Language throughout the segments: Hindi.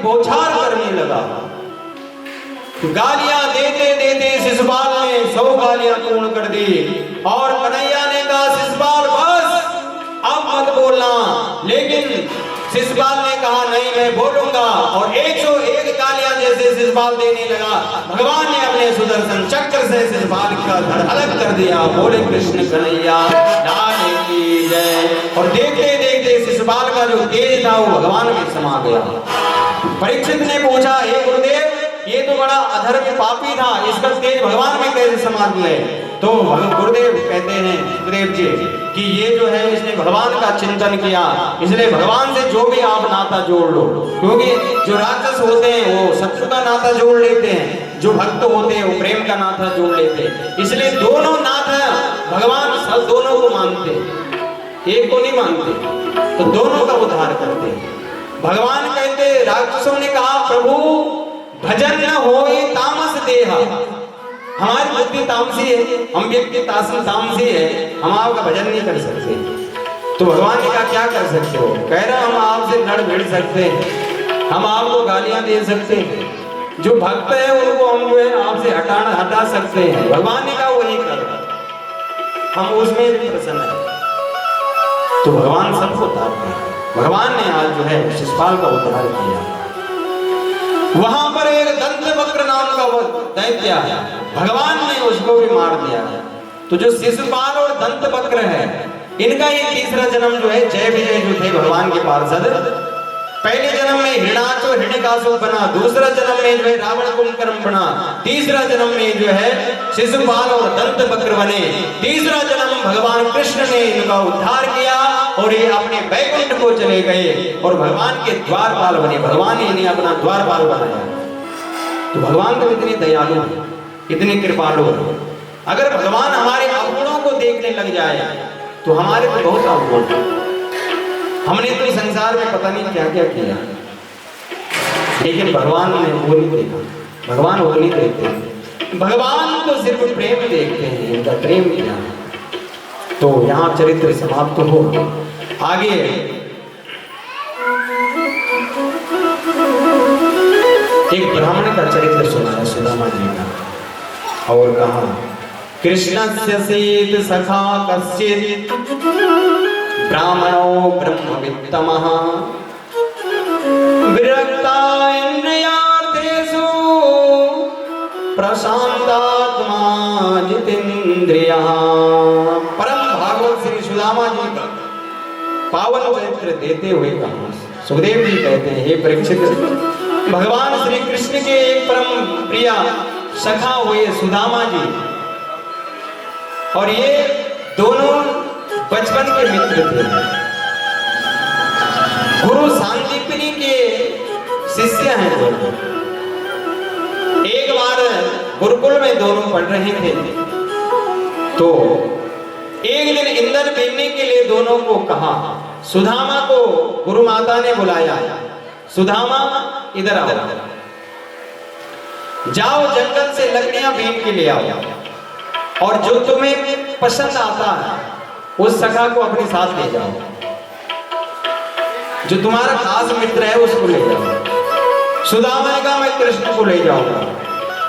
बौछार करने लगा। गालियां देते देते शिशुपाल ने 100 गालियां पूर्ण कर दी और कन्हैया ने कहा शिशुपाल बस अब मत बोलना, लेकिन शिशुपाल ने कहा नहीं मैं बोलूंगा और 101 गालियां जैसे शिशुपाल देने लगा, भगवान ने अपने सुदर्शन चक्र से शिशुपाल का धड़ अलग कर दिया। बोले कृष्ण कन्हैया लाल की जय। और देखते देखते शिशुपाल का जो तेज था वो भगवान में समा गया। परीक्षित ने पूछा हे गुरुदेव ये तो बड़ा अधर्म पापी था, इसका तेज भगवान में कैसे समा गए? तो गुरुदेव कहते हैं गुरुदेव जी कि ये जो है इसने भगवान का चिंतन किया, इसलिए भगवान से जो भी आप नाता जोड़ लो, क्योंकि जो राक्षस होते हैं वो शत्रु का नाता जोड़ लेते हैं, जो भक्त होते हैं वो प्रेम का नाता जोड़ लेते हैं, इसलिए दोनों नाता भगवान सब दोनों को मानते, एक को नहीं मानते, तो दोनों का उद्धार करते हैं। भगवान कहते राक्षसों ने कहा प्रभु भजन न होए तामस देहा, हमारी बुद्धि तामसी है, हम व्यक्ति तामसी है, हम आपका भजन नहीं कर सकते। तो भगवान ने कहा क्या कर सकते हो? कह रहा हम आपसे लड़ भिड़ सकते हैं, हम आपको गालियां दे सकते हैं, जो भक्त है उनको हम जो है आपसे हटा सकते हैं। भगवान ने कहा वही कर, हम उसमें भी प्रसन्न है। तो भगवान सबको उद्धार किया। भगवान ने आज जो है शिशुपाल का उद्धार किया। वहां पर एक दंत वक्र नाम का दैत्य है, भगवान ने उसको भी मार दिया। तो जो शिशुपाल और दंत वक्र है इनका ये तीसरा जन्म जो है जय विजय जो थे भगवान के पार्षद, पहले जन्म में हिरणाक्ष हिरण्यकासुर बना, दूसरा जन्म में जो है रावण कुंभकर्ण बना, तीसरा जन्म में जो है शिशुपाल और दंत वक्र बने। तीसरा जन्म भगवान कृष्ण ने इनका उद्धार किया और ये अपने वैकुंठ को चले गए और भगवान के द्वारपाल बने। भगवान ने इन्हें अपना द्वारपाल बनाया। तो भगवान तो इतनी दयालु है, इतनी कृपालु है। अगर भगवान हमारे अवगुणों को देखने लग जाए तो हमारे तो बहुत अवगुण है। हमने तो संसार में पता नहीं क्या क्या किया, लेकिन भगवान ने वो नहीं देखा। भगवान वो नहीं देखते, भगवान तो सिर्फ प्रेम देखते हैं, इनका प्रेम क्या है। तो यहाँ चरित्र समाप्त हो। आगे एक ब्राह्मण का चरित्र सुनाया सुदामा जी का और कहा कृष्णस्य सीत सखा कश्चित् ब्राह्मणो ब्रह्मवित्तमः विरक्ता इन्द्रियार्थेषु प्रशांतात्मा जितेन्द्रियः। परम भागवत श्री सुदामा जी का पावन चरित्र देते हुए कहा सुखदेव जी कहते हैं हे परीक्षित, भगवान श्री कृष्ण के एक परम प्रिय सखा हुए सुदामा जी और ये दोनों बचपन के मित्र थे। गुरु सांदीपनी के शिष्य हैं दोनों। एक बार गुरुकुल में दोनों पढ़ रहे थे तो एक दिन ईंधन पीने के लिए दोनों को कहा। सुदामा को गुरु माता ने बुलाया, सुदामा इधर आओ, जाओ जंगल से लकड़ियां बीन के ले आओ और जो तुम्हें पसंद आता है उस सखा को अपने साथ ले जाओ, जो तुम्हारा खास मित्र है उसको ले जाओ। सुदामा ने कहा मैं कृष्ण को ले जाऊंगा।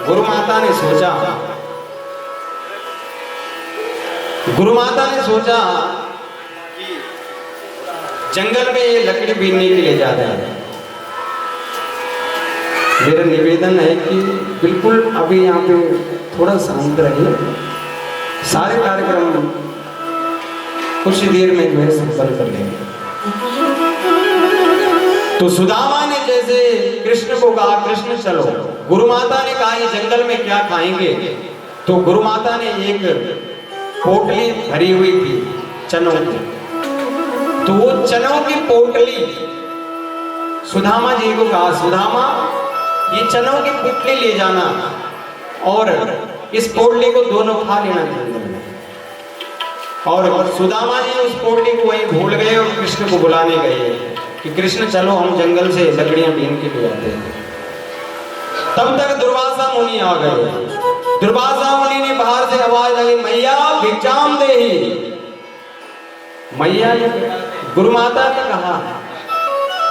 गुरु माता ने सोचा कि जंगल में ये लकड़ी बीनने के लिए जा रहे हैं, मेरा निवेदन है कि बिल्कुल अभी यहाँ पे थोड़ा शांत रहिए, सारे कार्यक्रम कुछ देर में जो है संपन्न कर लेंगे। तो सुदामा ने जैसे कृष्ण को कहा कृष्ण चलो, गुरु माता ने कहा ये जंगल में क्या खाएंगे, तो गुरु माता ने एक पोटली भरी हुई थी चनों की, तो वो चनों की पोटली सुदामा जी को कहा सुदामा ये चनों की पोटली ले जाना और इस पोटली को दोनों खा लेना चाहिए। और सुदामा जी उस पोटली को वहीं भूल गए और कृष्ण को बुलाने गए कि कृष्ण चलो हम जंगल से लकड़ियां बीन के ले आते हैं। तब तक दुर्वासा मुनि आ गए। दुर्वासा मुनि ने बाहर से आवाज लगी मैया भिक्षाम देहि। मैया ने गुरु माता ने कहा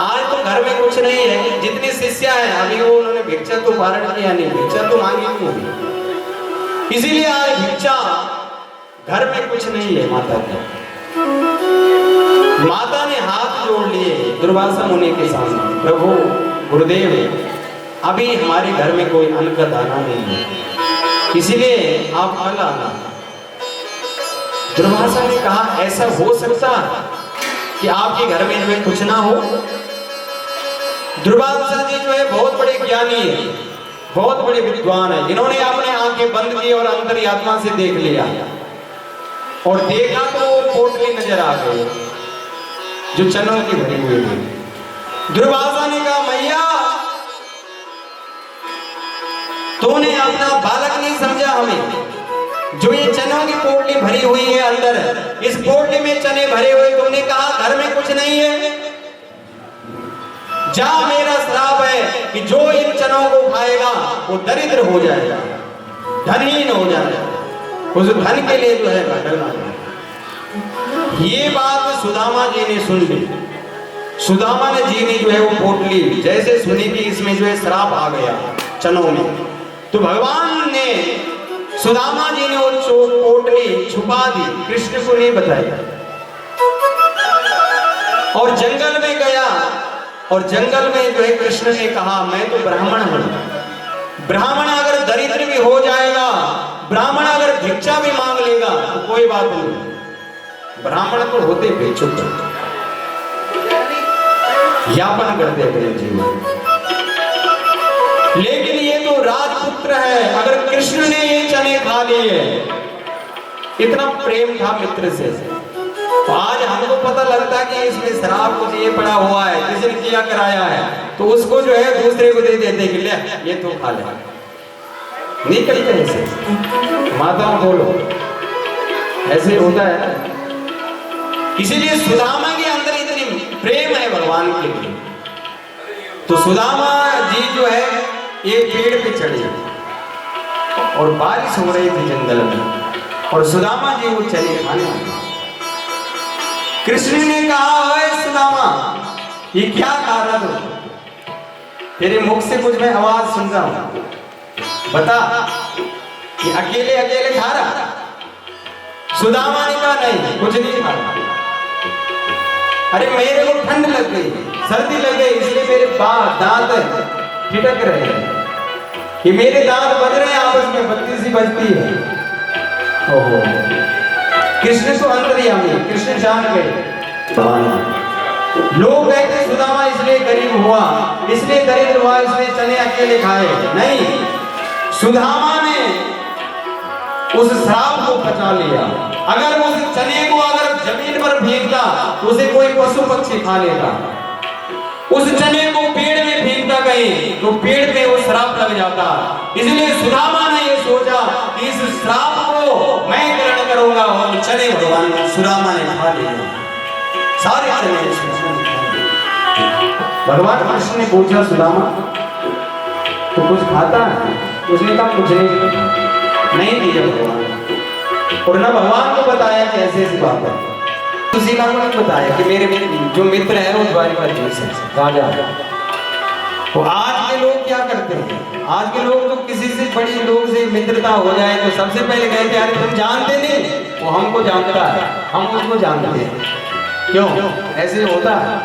आज तो घर में कुछ नहीं है, जितने शिष्या है, अभी वो उन्होंने भिक्षा तो पारण किया नहीं, भिक्षा तो मांगी नहीं। इसीलिए आज भिक्षा घर में कुछ नहीं है माता का। माता ने हाथ जोड़ लिए दुर्वासा मुनि के सामने, प्रभु गुरुदेव अभी हमारे घर में कोई अन्न का दाना नहीं है, इसीलिए आप कल आना। दुर्वासा ने कहा ऐसा हो सकता कि आपके घर में जो है कुछ ना हो? दुर्वासा जी जो है बहुत बड़े ज्ञानी है, बहुत बड़े विद्वान है, जिन्होंने अपने आंखें बंद की और अंतर्यात्मा से देख लिया और देखा तो वो पोटली नजर आ गई जो चनों की भरी हुई थी। दुर्वासा ने कहा मैया तूने अपना बालक नहीं समझा हमें, जो ये चनों की पोटली भरी हुई है अंदर, इस पोटली में चने भरे हुए, तुमने कहा घर में कुछ नहीं है। जा मेरा श्राप है कि जो इन चनों को खाएगा वो दरिद्र हो जाएगा, धनहीन हो जाएगा, उस धन के लिए जो है भटकना। ये बात सुदामा जी ने सुन ली। सुदामा जी ने जो है वो पोटली जैसे सुनी कि इसमें जो है श्राप आ गया चनों में, तो भगवान ने सुदामा जी ने वो पोटली छुपा दी, कृष्ण को नहीं बताया और जंगल में गया। और जंगल में जो है कृष्ण ने कहा मैं तो ब्राह्मण हूं, ब्राह्मण अगर दरिद्र भी हो जाएगा, ब्राह्मण अगर भिक्षा भी मांग लेगा तो कोई बात नहीं, ब्राह्मण तो होते भिक्षुक, यापन करते अपने जीवन। लेकिन ये तो राजपुत्र है, अगर कृष्ण ने ये चने खा लिए, इतना प्रेम था मित्र से, तो आज हमको पता लगता है कि इसमें शराब कुछ ये पड़ा हुआ है, किसी ने किया कराया है, तो उसको जो है दूसरे को दे देते कि ले ये तो खा ले। नहीं करते ऐसे, माताओं बोलो ऐसे होता है। इसीलिए सुदामा के अंदर इतनी प्रेम है भगवान के लिए। तो सुदामा जी जो है एक पेड़ पे चढ़े और बारिश हो रही थी जंगल में, और सुदामा जी वो चने खाने लगे। कृष्ण ने कहा सुदामा ये क्या खा रहा तू, तेरे मुख से कुछ मैं आवाज सुन रहा हूं, बता ये अकेले अकेले खा रहा? सुदामा ने कहा नहीं कुछ नहीं खा रहा। अरे मेरे को ठंड लग गई, सर्दी लग गई, इसलिए मेरे दांत ठिठक रहे हैं, ये मेरे दांत बज रहे हैं आपस में, बत्ती सी बजती है। ओहो, कृष्ण तो अंतर्यामी, कृष्ण जान गए। लोग कहते सुदामा इसलिए गरीब हुआ, इसलिए दरिद्र हुआ, इसलिए चने अकेले खाए। नहीं, सुदामा ने उस श्राप को बचा लिया। अगर उस चने को अगर जमीन पर फेंकता तो उसे कोई पशु पक्षी खा लेता, उस चने को पेड़ में फेंकता कहीं तो पेड़ पे वो श्राप लग जाता। इसलिए सुदामा ने ये सोचा कि इस श्राप को मैं ग्रहण करूंगा, और चने भगवान सुदामा ने खा लिया, सारे चने भगवान कृष्ण ने पूछा सुदामा तो कुछ खाता है? उसने कहा कुछ नहीं दिया भगवान, और ना भगवान को बताया कि ऐसे ऐसी बात है। उसी का नहीं बताया कि मेरे जो मित्र है वो द्वारिकाधीश है, राजा। तो आज के लोग क्या करते हैं, आज के लोग तो किसी से बड़ी लोग से मित्रता हो जाए तो सबसे पहले कहते हैं अरे तुम जानते नहीं, वो हमको जानता है, हम उसको जानते हैं। क्यों ऐसे होता है?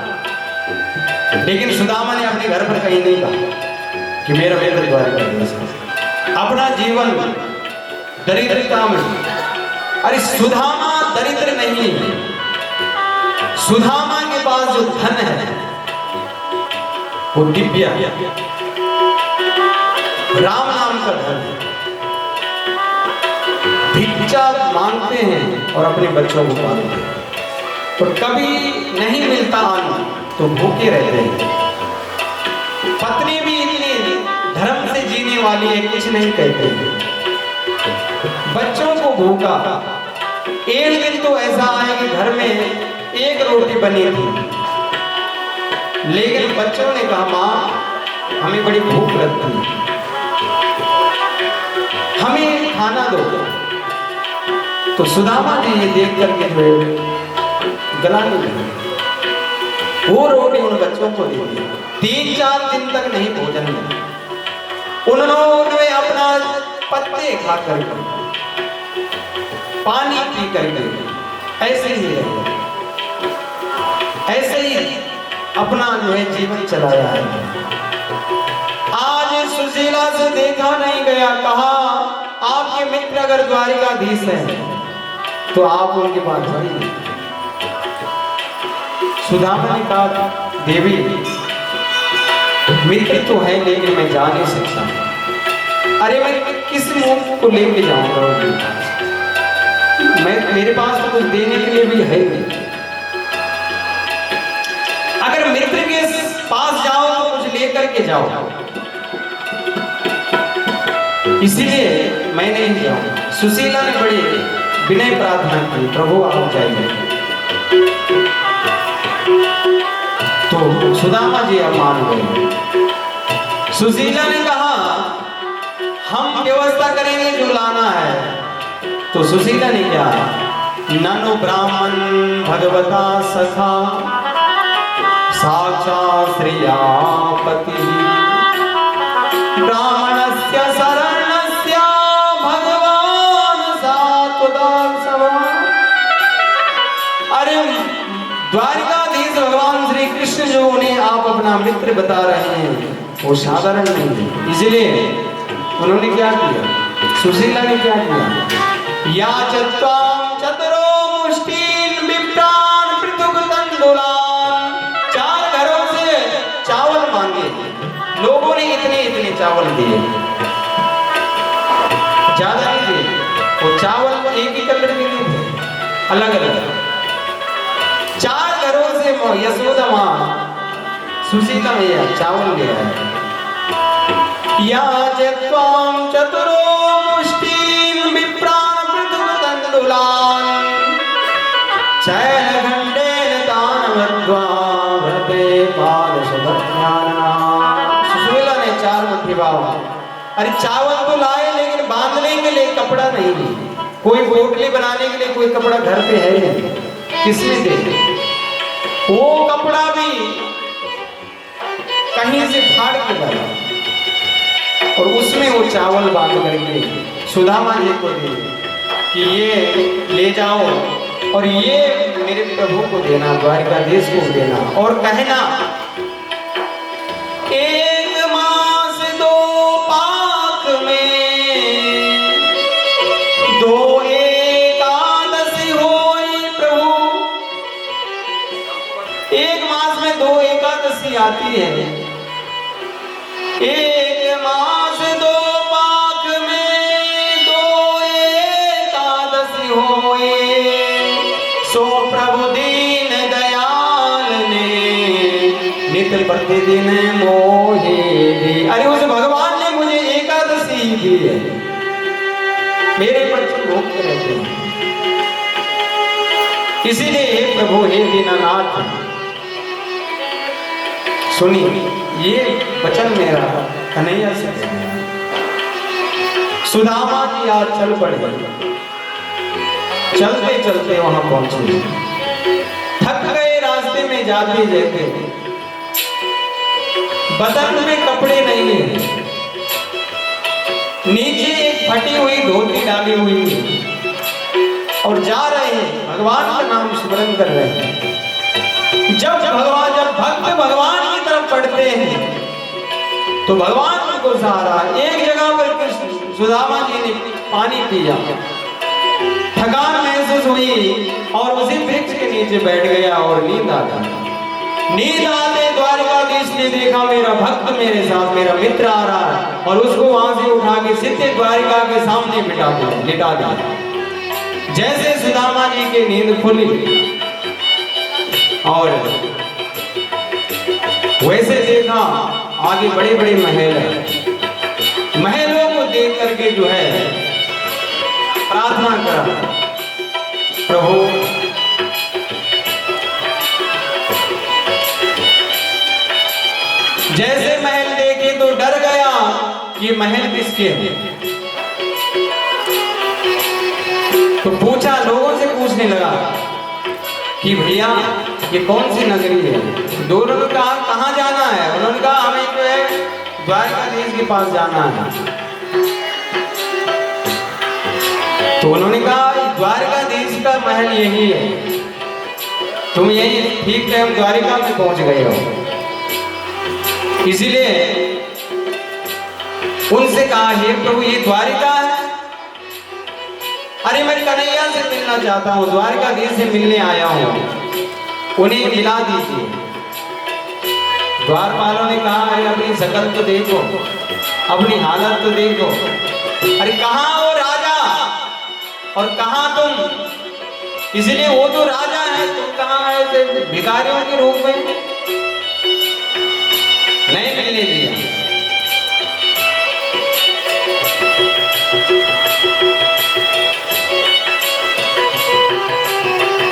लेकिन सुदामा ने अपने घर पर कहीं नहीं कहा कि मेरा मित्र द्वारिकाधीश है। अपना जीवन दरिद्रता में, अरे सुदामा दरिद्र नहीं है, सुदामा के पास जो धन है वो दिव्य राम नाम का धन है। भिक्षा मांगते हैं और अपने बच्चों को पालते हैं, और कभी नहीं मिलता अन्न तो भूखे रहते हैं। पत्नी भी इतनी धर्म से जीने वाली है, कुछ नहीं कहते हैं। बच्चों को भूखा, एक दिन तो ऐसा आया कि घर में एक रोटी बनी थी, लेकिन बच्चों ने कहा माँ हमें बड़ी भूख लगती है, हमें खाना दो। तो सुदामा जी ये देख करके जो गलाने लगे, वो रोटी उन बच्चों को दी। 3-4 दिन तक नहीं भोजन मिला। उन्होंने अपना पत्ते खा कर पानी पी करके ऐसे ही रहे, ऐसे ही अपना जो है जीवन चलाया है। आज सुशीला से देखा नहीं गया। कहा आपके मित्र अगर द्वारिकाधीश हैं तो आप उनके पास जाइए। सुदामा ने कहा देवी मित्र तो है लेकिन मैं जा नहीं सकता। अरे मैं किस मुंह को लेके जाऊंगा उनके पास? मेरे पास तो कुछ देने के लिए भी है नहीं। अगर मित्र के पास जाओ तो कुछ लेकर के जाओ, इसीलिए मैं नहीं जाऊंगा। सुशीला ने बड़ी विनय प्रार्थना की, प्रभु आप जाइए। तो सुदामा जी अब मान गए। सुशीला ने कहा हम व्यवस्था करेंगे जो लाना है। तो सुशीला ने क्या, ननु ब्राह्मण भगवता सखा साक्षात् श्रियापति ब्राह्मणस्य शरणस्य भगवान सात्वदासवा। अरे द्वारिकाधीश भगवान श्री कृष्ण जो उन्हें आप अपना मित्र बता रहे हैं वो साधारण नहीं है। इसलिए उन्होंने क्या किया, सुशीला ने क्या किया, या चत्वां चतुरो मुष्टिन विप्रान पृथुक तंडुलान। 4 घरों से चावल मांगे, लोगों ने इतने इतने चावल दिए, ज्यादा नहीं दिए। वो चावल एक ही कलर के नहीं थे, अलग अलग। 4 घरों से यशोदा माँ सुशीला मैया चावल ले आए। या चत्वां चतुरो मुष्टिन विप्रान पृथुक तंडुलान शैलखंडेन तानवद्वा व्रते पादशतज्ञानना। सुशीला ने 4 मुट्ठी बावा। अरे चावल तो लाए लेकिन बांधने के लिए कपड़ा नहीं, कोई पोटली बनाने के लिए कोई कपड़ा घर पे है नहीं, किसने दे? वो कपड़ा भी कहीं से फाड़ के लाया और उसमें वो चावल बांध करके सुदामा जी को दे कि ये ले जाओ और ये मेरे प्रभु को देना, द्वारिकाधीश को देना। और कहना 1 मास 2 पाक में 2 एकादशी होई प्रभु। 1 मास में 2 एकादशी आती है। 1 मास 2 पाक में 2 एकादशी होए। सो प्रभु दीन दयाल ने नित प्रतिदिन मोहे दी। अरे उस भगवान ने मुझे एकादशी दी है, मेरे बच्चे भूखे रहते हैं। इसीलिए हे प्रभु हे दीनानाथ सुनिए, ये वचन मेरा कन्हैया से। सुदामा जी आज चल पड़े, चलते चलते वहां पहुंचे, थक गए रास्ते में जाते जाते। बदन में कपड़े नहीं है, नीचे एक फटी हुई धोती डाली हुई है और जा रहे हैं, भगवान का नाम स्मरण कर रहे हैं। जब भक्त भगवान की तरफ बढ़ते हैं तो भगवान उनको सहारा। एक जगह पर सुदामा जी ने पानी पिया, थकान महसूस हुई और उसी वृक्ष के नीचे बैठ गया और नींद आ गई। नींद आते द्वारिकाधीश ने देखा मेरा भक्त मेरे साथ, मेरा मित्र आ रहा है, और उसको वहां से उठा के सीधे द्वारिका के सामने लिटा दिया। जैसे सुदामा जी की नींद खुली और वैसे देखा आगे बड़े बड़े महल है। महलों को देख करके जो है प्रार्थना करा, प्रभु जैसे महल देखे तो डर गया कि महल किसके हैं। तो पूछा, लोगों से पूछने लगा कि भैया ये कौन सी नगरी है? दोनों ने कहा कहाँ जाना है? उन्होंने कहा हमें जो है द्वारकाधीश के पास जाना है। तो उन्होंने कहा द्वारकाधीश का महल यही है, तुम यही ठीक टाइम द्वारिका में पहुंच गए हो। इसीलिए उनसे कहा हे प्रभु ये द्वारिका है? अरे मैं कन्हैया से मिलना चाहता हूँ, द्वारकाधीश से मिलने आया हूँ, उन्हें मिला दीजिए। द्वारपालों ने कहा अरे अपनी शकल तो देखो, अपनी हालत तो देखो, अरे कहाँ वो राजा और कहाँ तुम? इसलिए वो तो राजा है, तुम कहाँ आए भिखारियों के रूप में? नहीं मिलने दिया।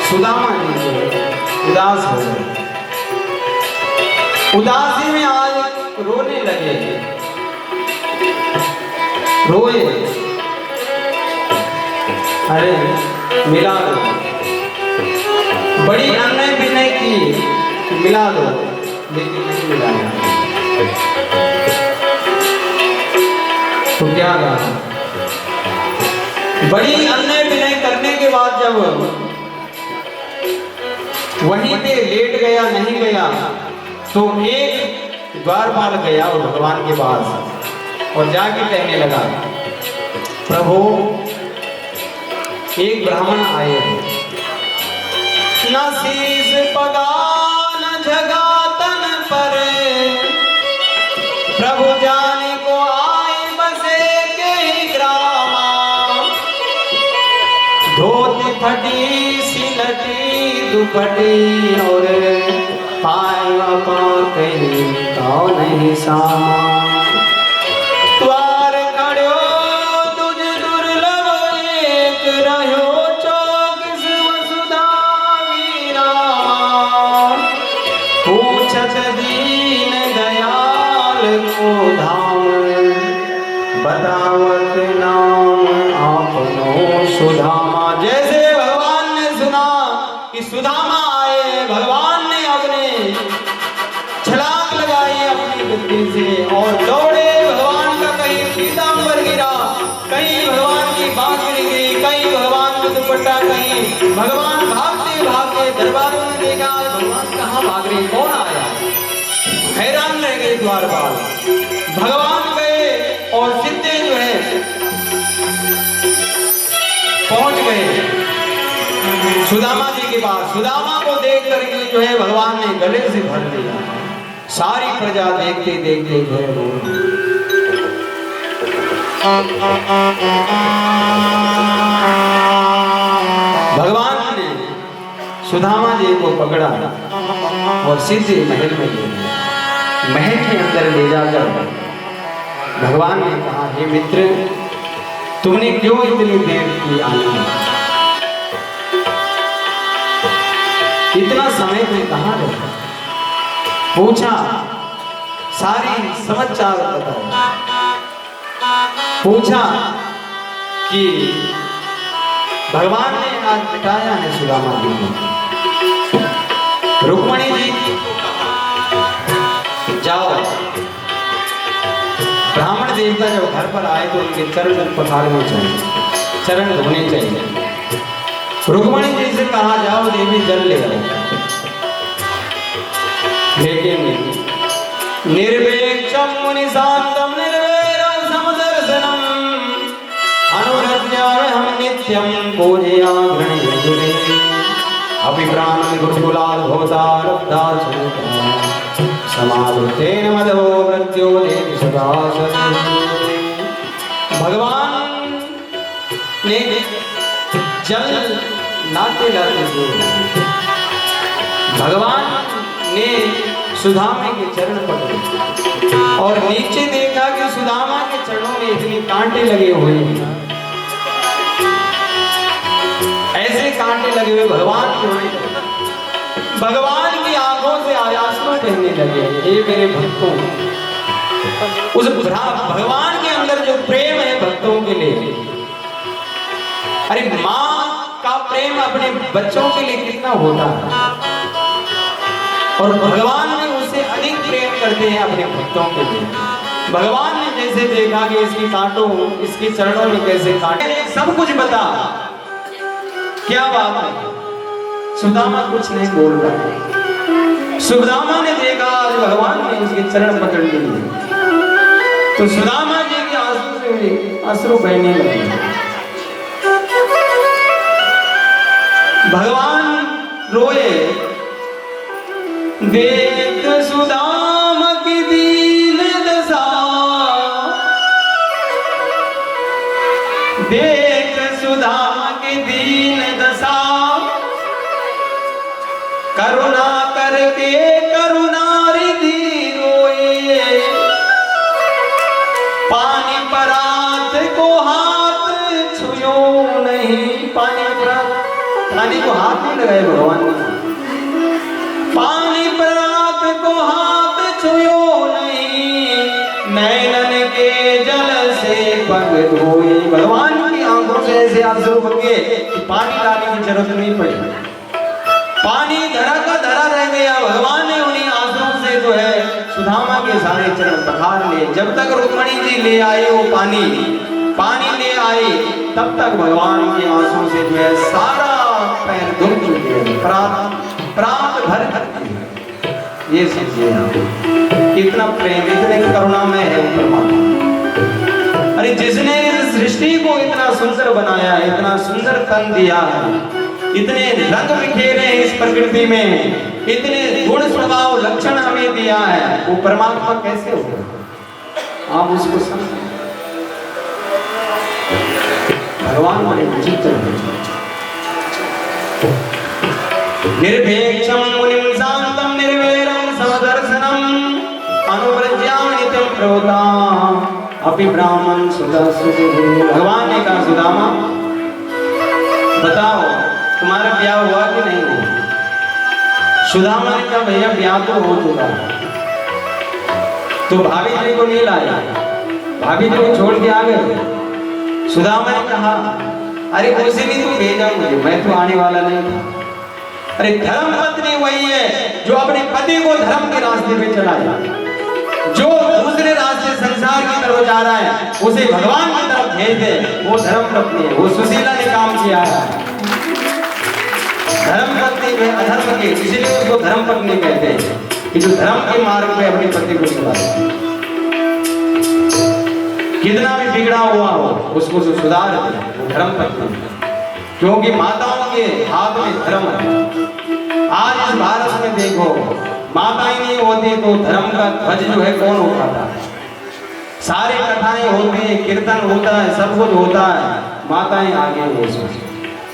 सुदामा जी उदास हो गए, उदासी में आज रोने लगे, रोए, अरे मिला दो, बड़ी अन्याय विनय की मिला दो, लेकिन नहीं मिलाया। तो क्या कहा? बड़ी अन्याय विनय करने के बाद जब वहीं पे लेट गया, नहीं गया, तो एक द्वारपाल गया और भगवान के पास और जाके कहने लगा प्रभु एक ब्राह्मण आए हैं, न शीस पगा न झगा तन पर, प्रभु जाने को आए बसे के ग्रामा, धोती फटी सिलटी दुपटी और पाया कहीं तो नहीं सामा, द्वार खड़ो तुझ दुर्लभ एक रहो चौकिस वसुधा वीरा, पूछत दीन दयाल को धाम, बतावत नाम आपनो सुधामा। जैसे भगवान ने सुना कि सुदामा आए, भगवान ने अपने छलांग लगाई अपनी बुद्धि से और दौड़े। भगवान का कहीं पीतांबर गिरा, कहीं भगवान की बांह गिर गई, कहीं भगवान का दुपट्टा, कहीं भगवान भागते भागते दरबारों में देखा भगवान कहाँ भाग रहे, कौन आया? हैरान रह गए द्वारपाल। भगवान गए और सीधे जो है पहुंच गए सुदामा जी के पास। सुदामा को देख करके जो है भगवान ne गले से भर लिया। सारी प्रजा देखते देखते जो है वो भगवान ने सुदामा जी को पकड़ा और सीधे महल में ले गया। महल के अंदर ले जाकर भगवान ने कहा हे मित्र तुमने क्यों इतनी देर की आने में? इतना समय में कहाँ रहे? पूछा, सारी समाचार बताया। पूछा कि भगवान ने आज बिठाया है सुदामा जी को। रुक्मणी जी जाओ, ब्राह्मण देवता जब घर पर आए तो उनके चरण पखारने चाहिए, चरण धोने चाहिए। रुक्मणी जी से कहा जाओ देवी जल ले आओ, लेकिन निर्वेक्षम मुनि शांतम निर्वैरम समदर्शनम अनुरज्ञामहं नित्यं पूजया गणेशुरे अभिप्राणं गुरुकुलात् भवतारब्धा समाधुतेन मधो मृत्यो देति सदासत्। भगवान ने जल लाते लाते भगवान ने सुदामा के चरण पकड़े और नीचे देखा कि सुदामा के चरणों में इतने कांटे लगे हुए हैं। ऐसे कांटे लगे हुए भगवान के भगवान की आंखों से आयास्मा बहने लगे। ये मेरे भक्तों, उस भगवान के अंदर जो प्रेम है भक्तों के लिए, अरे माँ का प्रेम अपने बच्चों के लिए कितना होता है। और भगवान ने उससे अधिक प्रेम करते हैं अपने भक्तों के लिए। भगवान ने जैसे देखा कि इसकी कांटों, इसकी चरणों में कैसे कांटे, सब कुछ बता। क्या बात है, सुदामा कुछ नहीं बोल पाए। सुदामा ने देखा आज भगवान ने उसके चरण पकड़ लिए, तो सुदामा जी के आंसू से अश्रु बहने लगे। भगवान रोए, देख सुदामा की दीन दशा, देख सुदामा की दीन दशा, करुणा करके करुणा रिधि रोए, पानी परात को हाथ छुयो नहीं, पानी को हाथ नहीं लगाए भगवान ने, पानी परात को हाथ छुयो नहीं, नैनन के जल से पग धोए। भगवान की आंखों से ऐसे आंसू बहे कि पानी डालने की जरूरत नहीं पड़ी, पानी धरा का धरा रह गया। भगवान ने उन्हीं आंसुओं से जो है सुदामा के सारे चरण पखार लिए। जब तक रुक्मणी जी ले आए वो पानी ले आए, तब तक भगवान के आंसुओं से जो है सारा पैर धुल चुके, प्रात भर ये समझिए आप, इतना प्रेम, इतने करुणामय है वो परमात्मा। अरे जिसने इस सृष्टि को इतना सुंदर बनाया है, इतना सुंदर तन दिया है, इतने रंग बिखेरे इस प्रकृति में, इतने गुण स्वभाव लक्षण हमें दिया है, वो परमात्मा कैसे होगा? आप उसको समझें। भगवान बड़े विचित्र हैं। निर्भेक्षम मुनिम शांतम निर्वैरम समदर्शनम अनुव्रज्यामि नित्यं प्रवता अपि ब्राह्मण सुधा सुधे। भगवान ने कहा सुदामा बताओ तुम्हारा ब्याह हुआ कि नहीं हुआ? सुदामा ने कहा भैया ब्याह तो हो चुका है। तो भाभी जी को नहीं लाया, भाभी जी को छोड़ के आ गए। सुदामा ने कहा अरे उसे भी तो भेजा मुझे, मैं तो आने वाला नहीं था। अरे धर्म पत्नी वही है जो अपने पति को धर्म के रास्ते पे चलाए, जो दूसरे रास्ते संसार की तरफ जा रहा है उसे भगवान की तरफ भेज दे, वो धर्म पत्नी है। वो सुशीला ने काम किया है धर्म पत्नी में अधर्म के, इसलिए उसको धर्म पत्नी कहते हैं कि जो धर्म के मार्ग पे अपने पति को चलाए। कितना भी बिगड़ा हुआ हो उसको जो सुधार दे वो धर्म पत्नी, क्योंकि माताओं के हाथ में धर्म है। आज इस भारत में देखो माताएं नहीं होती तो धर्म का ध्वज जो है कौन उठाता है? सारी कथाएं होती है, कीर्तन होता है, सब कुछ होता है, माताएं आगे हो उसमें।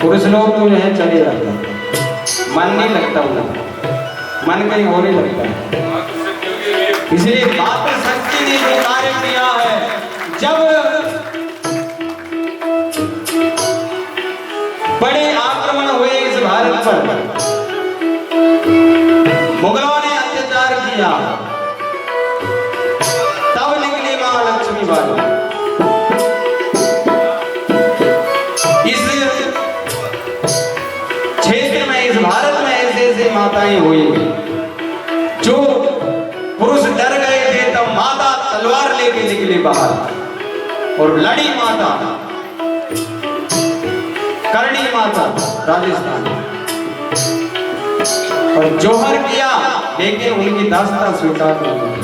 पुरुष लोग तो जो है चले जाते हैं, मन नहीं लगता उनका, मन कहीं और नहीं लगता है। इसलिए मातृशक्ति ने जो कार्य किया है, जब बड़े आक्रमण हुए इस भारत पर, मुगलों ने अत्याचार किया, तब निकली मां लक्ष्मीबाई। इस क्षेत्र में, इस भारत में ऐसे ऐसे माताएं हुई जो पुरुष डर गए थे, तब माता तलवार लेके निकली बाहर और लड़ी माता, करणी माता राजस्थान, और जोहर किया, लेकिन उनकी दास्तां स्वीकार नहीं।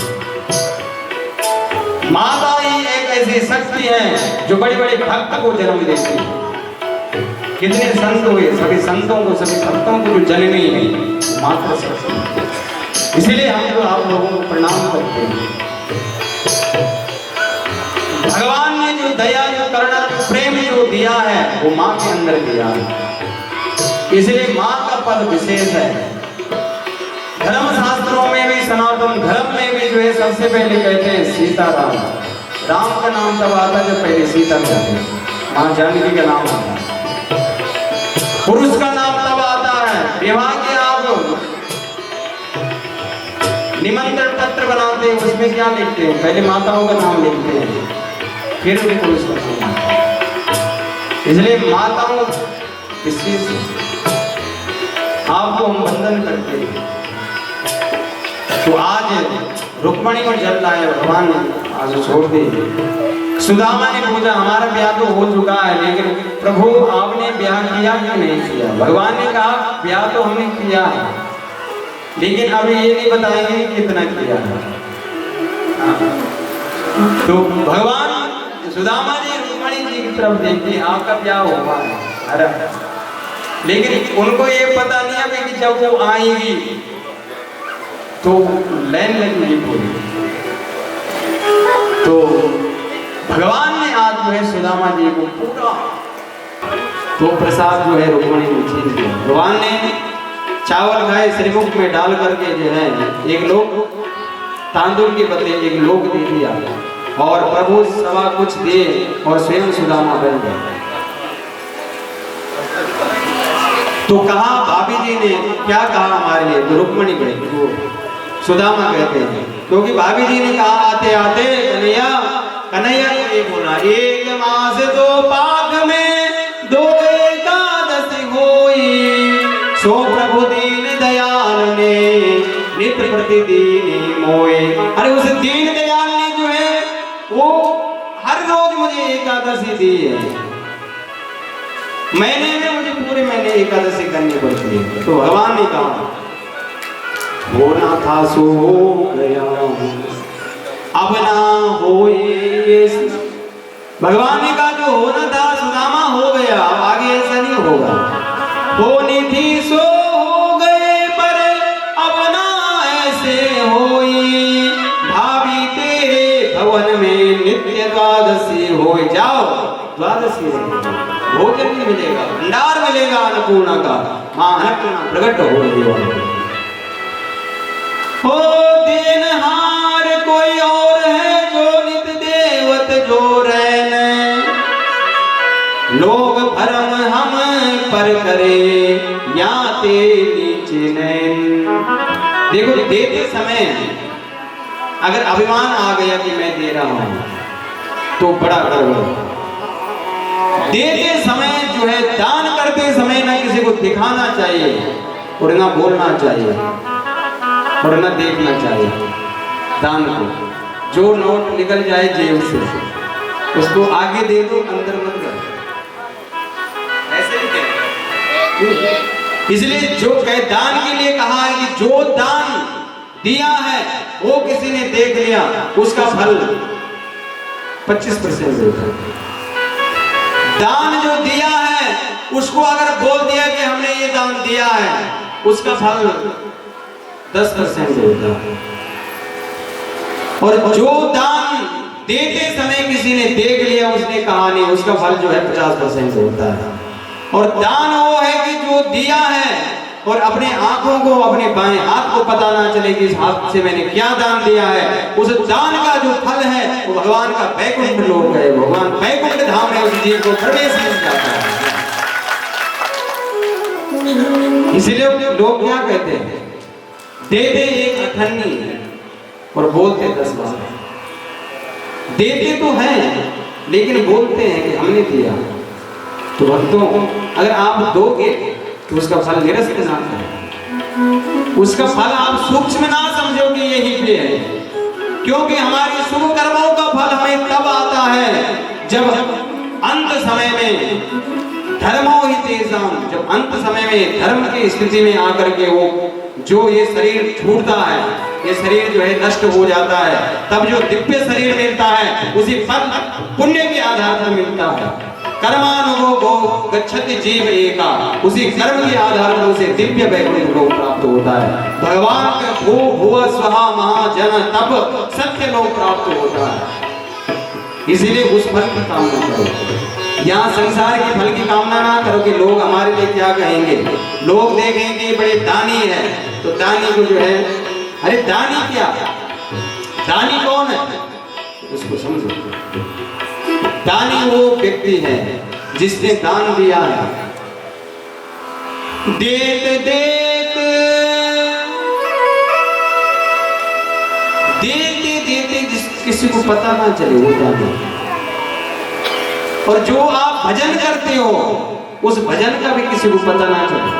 माता ही एक ऐसी शक्ति है जो बड़े बड़े भक्त को जन्म देती है। कितने संत हुए, सभी संतों को, सभी भक्तों को जो जननी है माता शक्ति। इसलिए हम लोग आप लोगों को प्रणाम करते हैं। भगवान ने जो दया, जो करुणा, जो प्रेम जो दिया है वो माँ के अंदर दिया है। इसलिए माँ का पद विशेष है। धर्म शास्त्रों में भी, सनातन धर्म में भी जो है सबसे पहले कहते हैं सीताराम। राम का नाम तब आता है जब पहले सीता कहते हैं, माँ जानकी का नाम आता है। पुरुष का नाम तब आता है, विवाह के आप निमंत्रण पत्र बनाते हैं, उसमें क्या लिखते हैं? पहले माताओं का नाम लिखते हैं, फिर भी पुरुष का नाम। इसलिए माताओं विशेष आपको हम वंदन करते हैं। तो आज रुक्मणी को जल रहा है, भगवान ने आज छोड़ दी। सुदामा ने पूछा हमारा ब्याह तो हो चुका है, लेकिन प्रभु आपने ब्याह किया कि नहीं किया? भगवान ने कहा ब्याह तो हमने किया है, लेकिन अभी ये नहीं बताएंगे कितना किया है। तो भगवान सुदामा जी रुक्मणी जी की तरफ देखते आपका ब्याह हुआ है, अरे लेकिन उनको ये पता नहीं है कि जब वो आएगी तो लाइन लगेगी पूरी। तो भगवान ने आज जो है सुदामा जी को पूरा तो प्रसाद जो है रुक्मणी को छीन दिया। भगवान ने चावल खाए श्रीमुख में डाल करके जो है एक लोग तांदुल के बदले एक लोग दे दिया और प्रभु सवा कुछ दे और स्वयं सुदामा बन गए। तो कहा भाभी जी ने क्या कहा हमारे लिए? तो रुक्मणी कहती वो सुदामा कहते हैं, क्योंकि भाभी जी ने कहा आते आते कन्हैया कन्हैया ये बोला एक मास दो पाक में दो एकादशी होई, सो प्रभु दीन दयाल ने नित्य प्रतिदिन मोए। अरे उस दीन दयाल ने जो है वो हर रोज मुझे एकादशी दी है, महीने में मुझे पूरे महीने एकादशी करनी पड़ती है। तो भगवान ने कहा होना था सो हो गया, अब ना होए। भगवान ने कहा जो होना था सुदामा हो गया, अब आगे ऐसा नहीं होगा। होनी थी सो हो गए, पर अब ना ऐसे होई। भाभी तेरे भवन में नित्य एकादशी हो जाओ, द्वादशी भोजन भी मिलेगा, भंडार मिलेगा अन्नपूर्णा का, मां अन्नपूर्णा प्रकट हो रही हो। देनहार कोई और है जो नित देवत जो रैन, लोग भरम हम पर करे याते नीचे नैन। देखो देते समय अगर अभिमान आ गया कि मैं दे रहा हूं तो बड़ा गड़बड़। देते समय जो है दान करते समय ना किसी को दिखाना चाहिए और ना बोलना चाहिए और ना देखना चाहिए। दान को जो नोट निकल जाए जेब से उसको आगे दे दो, अंदर मत कर, ऐसे ही कहते। इसलिए जो कहे दान के लिए कहा है कि जो दान दिया है वो किसी ने देख लिया उसका फल 25% देता है। दान जो दिया है उसको अगर बोल दिया कि हमने ये दान दिया है उसका फल 10% होता है। और जो दान देते समय किसी ने देख लिया उसने कहा नहीं, उसका फल जो है 50% होता है। और दान वो है कि जो दिया है और अपने आंखों को अपने बाएं हाथ को पता ना चले कि इस हाथ से मैंने क्या दान दिया है, उस दान का जो फल है वो भगवान का वैकुंठ लोक है, भगवान वैकुंठ धाम है, उस जीव को प्रवेश मिल जाता है। इसलिए लोग क्या कहते हैं, देते एक अठन्नी और बोलते 10 बार। देते तो हैं लेकिन बोलते हैं कि हमने दिया। तो भक्तों अगर आप दोगे तो उसका फल निरस्त ना है, उसका फल आप सूक्ष्म ना समझो कि यही पे है, क्योंकि हमारी शुभ कर्मों का फल हमें तब आता है जब अंत समय में धर्मो ही तेजाम, जब अंत समय में धर्म की स्थिति में आकर के वो जो ये शरीर छूटता है, ये शरीर जो है नष्ट हो जाता है, तब जो दिव्य शरीर मिलता है उसी फल पुण्य के आधार पर मिलता है। कर्मानुगो गच्छति जीव एका, उसी कर्म के आधार पर उसे दिव्य वैकुंठ लोक प्राप्त होता है। भगवान का भू भुव स्वहा महाजन तब सत्य लोक प्राप्त होता है। इसीलिए उस फल की कामना करो, यहाँ संसार के फल की कामना ना करो कि लोग हमारे लिए क्या कहेंगे। लोग देखेंगे बड़े दानी है तो दानी को जो है, अरे दानी क्या, दानी कौन है उसको समझो। दानी वो व्यक्ति है जिसने दान दिया है। देते देते किसी को पता ना चले वो दानी। और जो आप भजन करते हो उस भजन का भी किसी को पता ना चले।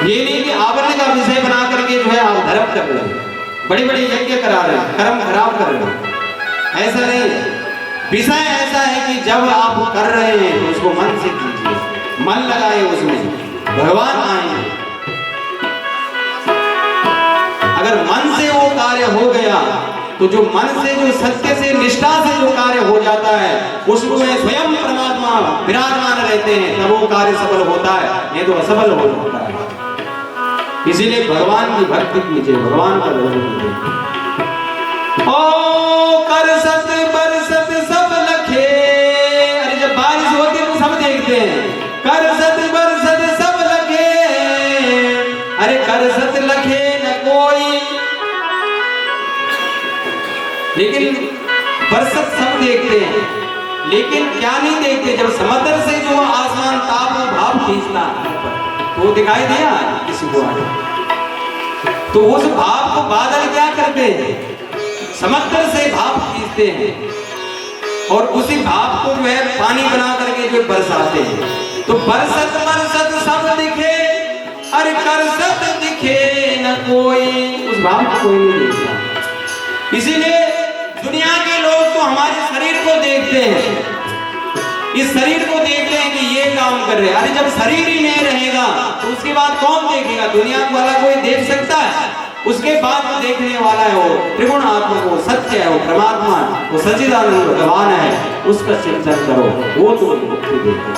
ये नहीं कि आवरण का विषय बना करके जो है आप धर्म कर रहे हो। बड़ी बड़ी यज्ञ करा रहे हैं, कर्म खराब कर रहे हैं। ऐसा नहीं, विषय ऐसा है कि जब आप कर रहे हैं तो उसको मन से कीजिए, मन लगाए उसमें, भगवान आएंगे। अगर मन से वो कार्य हो गया तो जो मन से, जो सत्य से, निष्ठा से जो कार्य हो जाता है उसमें स्वयं परमात्मा विराजमान रहते हैं, तब वो कार्य सफल होता है, नहीं तो असफल हो जाता है। इसीलिए भगवान की भक्ति कीजिए, भगवान का भजन कीजिए। ओ कर सत बरसत सब लखे, अरे जब बारिश होती है तो सब देखते हैं, कर सत बरसत सब लखे, अरे कर सत लखे न कोई, लेकिन बरसत सब देखते हैं, लेकिन क्या नहीं देखते, जब समुद्र से जो आसमान ताप और भाप खींचता है तो दिखाई दिया किसी को आगे, तो उस भाप को बादल क्या करते हैं, समुद्र से भाप खींचते हैं और उसी भाप को जो है पानी बना करके जो बरसाते हैं। तो बरसत बरसत सब दिखे, अरे करसत दिखे न कोई, उस भाप को कोई नहीं देखता। इसीलिए दुनिया के लोग तो हमारे शरीर को देखते हैं, इस शरीर को देखते हैं कि ये काम कर रहे हैं। अरे जब शरीर ही नहीं रहेगा तो उसके बाद कौन देखेगा? दुनिया वाला कोई देख सकता है? उसके बाद जो देखने वाला है वो त्रिगुण आत्मा, वो सत्य है, वो परमात्मा, वो सच्चिदानंद भगवान है, उसका चिंतन करो, वो तो मुक्ति देगा।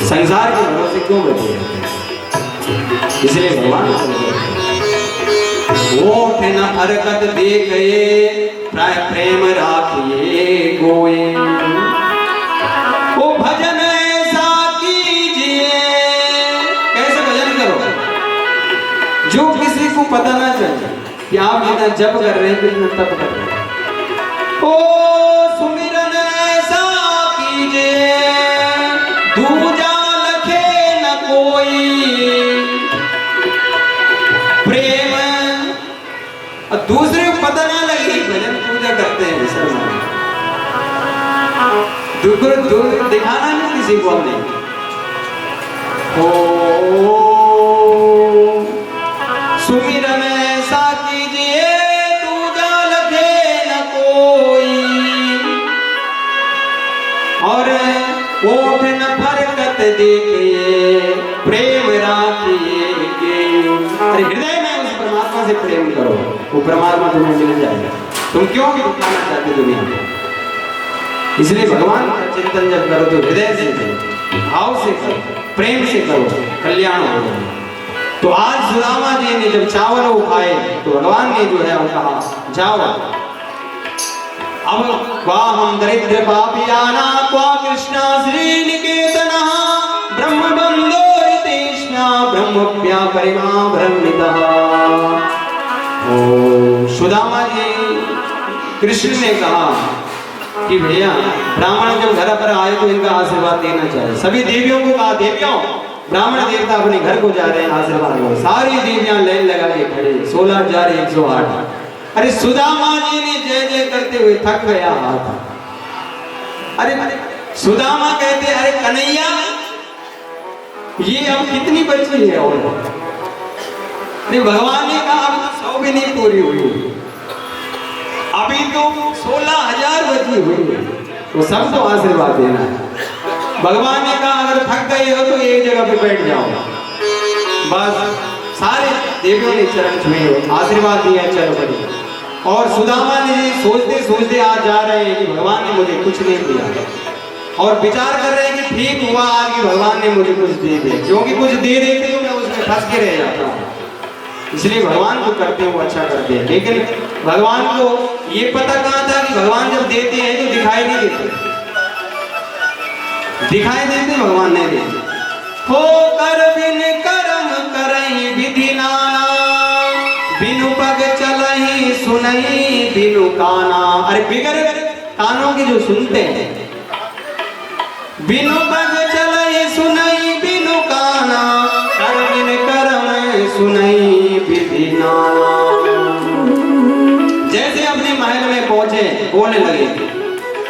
संसार के भरोसे क्यों बैठे रहते हैं? इसलिए भगवान ओठ न हरकत दे गए, प्रेम राखिए गोए, वो भजन ऐसा कीजिए। कैसे भजन करो? जो किसी को पता ना चले कि आप जितना जप कर रहे हैं, कितना तप कर रहे हैं। ओ सुमिरन ऐसा कीजिए, दूजा लखे न कोई, प्रेम दूसरे को पता ना लगे भजन पूजा करते हैं, दूर दिखाना नहीं किसी को हमने। ओ सुमिरन ऐसा कीजिए, दूजा लखे न कोई, और ओठ न फरकत देखिए, प्रेम राखिए। अरे हृदय में उस परमात्मा से प्रेम करो, वो परमात्मा तुम्हें मिल जाएगा। तुम क्यों भी दिखाना चाहते दुनिया में? इसलिए भगवान का चिंतन जब करो तो हृदय से करो, भाव से करो, प्रेम से करो, कल्याण हो जाएगा। तो आज सुदामा जी ने जब चावल वो खाए तो भगवान ने जो है वो कहा, जाओ अब क्वा हम दरिद्र पापियाना, क्वा कृष्णा श्री निकेतना, ब्रह्म बंधो रितेष्णा, ब्रह्मप्या परिमा ब्रह्मितः। ओ सुदामा जी, कृष्ण ने कहा कि भैया ब्राह्मण जब घर पर आए तो इनका आशीर्वाद देना चाहिए। सभी देवियों को कहा, देवियों ब्राह्मण देवता अपने घर को जा रहे हैं, आशीर्वाद लो। सारी देवियां लाइन लगा के खड़े, 16,108। अरे सुदामा जी ने जय जय करते हुए थक गया हाथ। अरे सुदामा कहते, अरे कन्हैया ये अब कितनी बची है? और भगवान ने कहा अब तो 100 भी नहीं पूरी हुई, अभी तो 16,000 बची हुई है, तो सबको आशीर्वाद देना है। भगवान ने कहा अगर थक गए हो तो एक जगह पे बैठ जाओ। बस सारे देवियों ने चरण छुए, आशीर्वाद दिया, चलो बढ़िया। और सुदामा ने सोचते सोचते आज जा रहे हैं कि भगवान ने मुझे कुछ नहीं दिया, और विचार कर रहे हैं कि ठीक हुआ आज कि भगवान ने मुझे कुछ दे दिया, क्योंकि कुछ दे देते तो मैं उसमें फंस के रह जाता हूँ। इसलिए भगवान को करते हैं वो अच्छा करते हैं। लेकिन भगवान को ये पता कहाँ था कि भगवान जब देते हैं तो दिखाई नहीं देते, दिखाई देते भगवान नहीं देते। हो कर बिन कर्म करही विधि नाना, बिनु पग चलही सुनही बिनु काना। अरे बिगर कानों की जो सुनते हैं, बिनु पग चलही सुनही बिनु काना, कर बिन कर्म सुनही विधि नाना। जैसे अपने महल में पहुंचे बोलने लगे,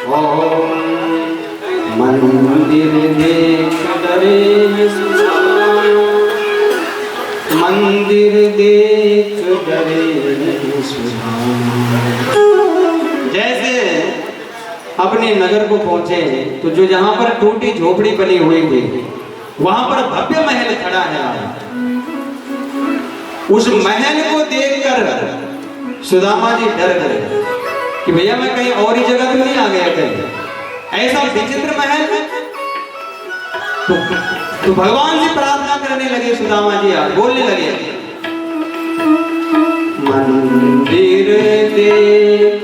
ओम मंदिर देख डरे मंदिर देख डरे सुदामा। जैसे अपने नगर को पहुंचे तो जो जहां पर टूटी झोपड़ी बनी हुई थी वहां पर भव्य महल खड़ा है। उस महल को देखकर सुदामा जी डर गए कि भैया मैं कहीं और ही जगह तो नहीं आ गया कहीं, ऐसा विचित्र महल। तो भगवान से प्रार्थना करने लगे सुदामा जी, बोलने लगे मंदिर देख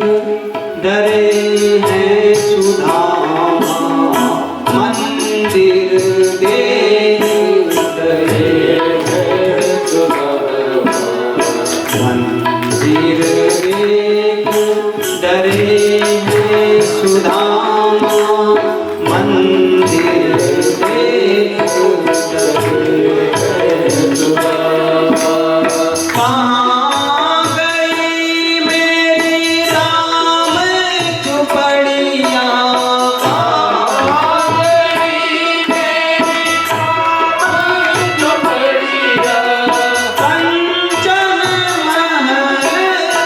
डरे हैं सुदामा, मंदिर देख डरे हैं सुदामा, मंदिर देख डरे हैं सुदामा, मंदिर देख डरे हैं सुदामा। कहाँ गई मेरी राम झोपड़िया, कहाँ गई मेरी राम झोपड़िया, कंचन महल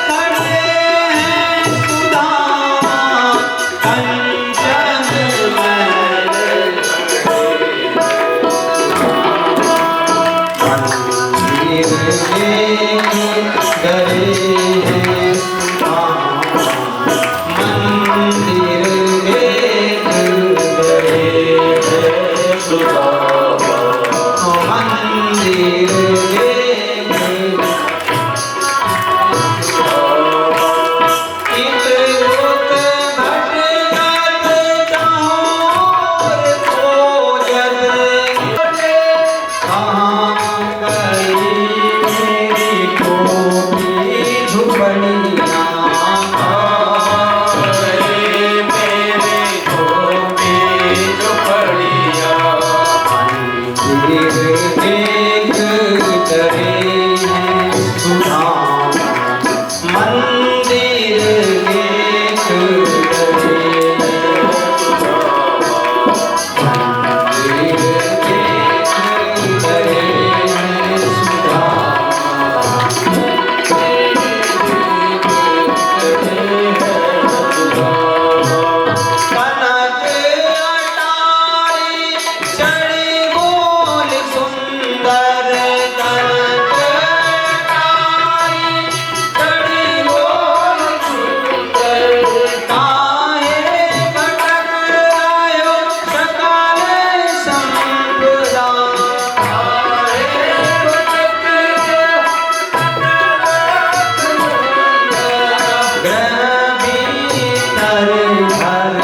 खड़े हैं सुदामा, कंचन महल डरे हैं सुदामा, मंदिर देख डरे हैं सुदामा, मंदिर देख इतरोत भटकत चाहोर खोजत, कहाँ गई मेरी टूटी झोपड़िया, कहाँ गई मेरी टूटी झोपड़िया, मंदिर देख डरे हैं सुदामा, मंदिर देख डरे हैं सुदामा, मंदिर देख डरे हैं सुदामा, कनक अटारी चढ़ी बोल सुंदर, कनक अटारी चढ़ी बोल सुंदर, काहे भटक आयो सकल संपदा, काहे भटक ग्रह भीतर भर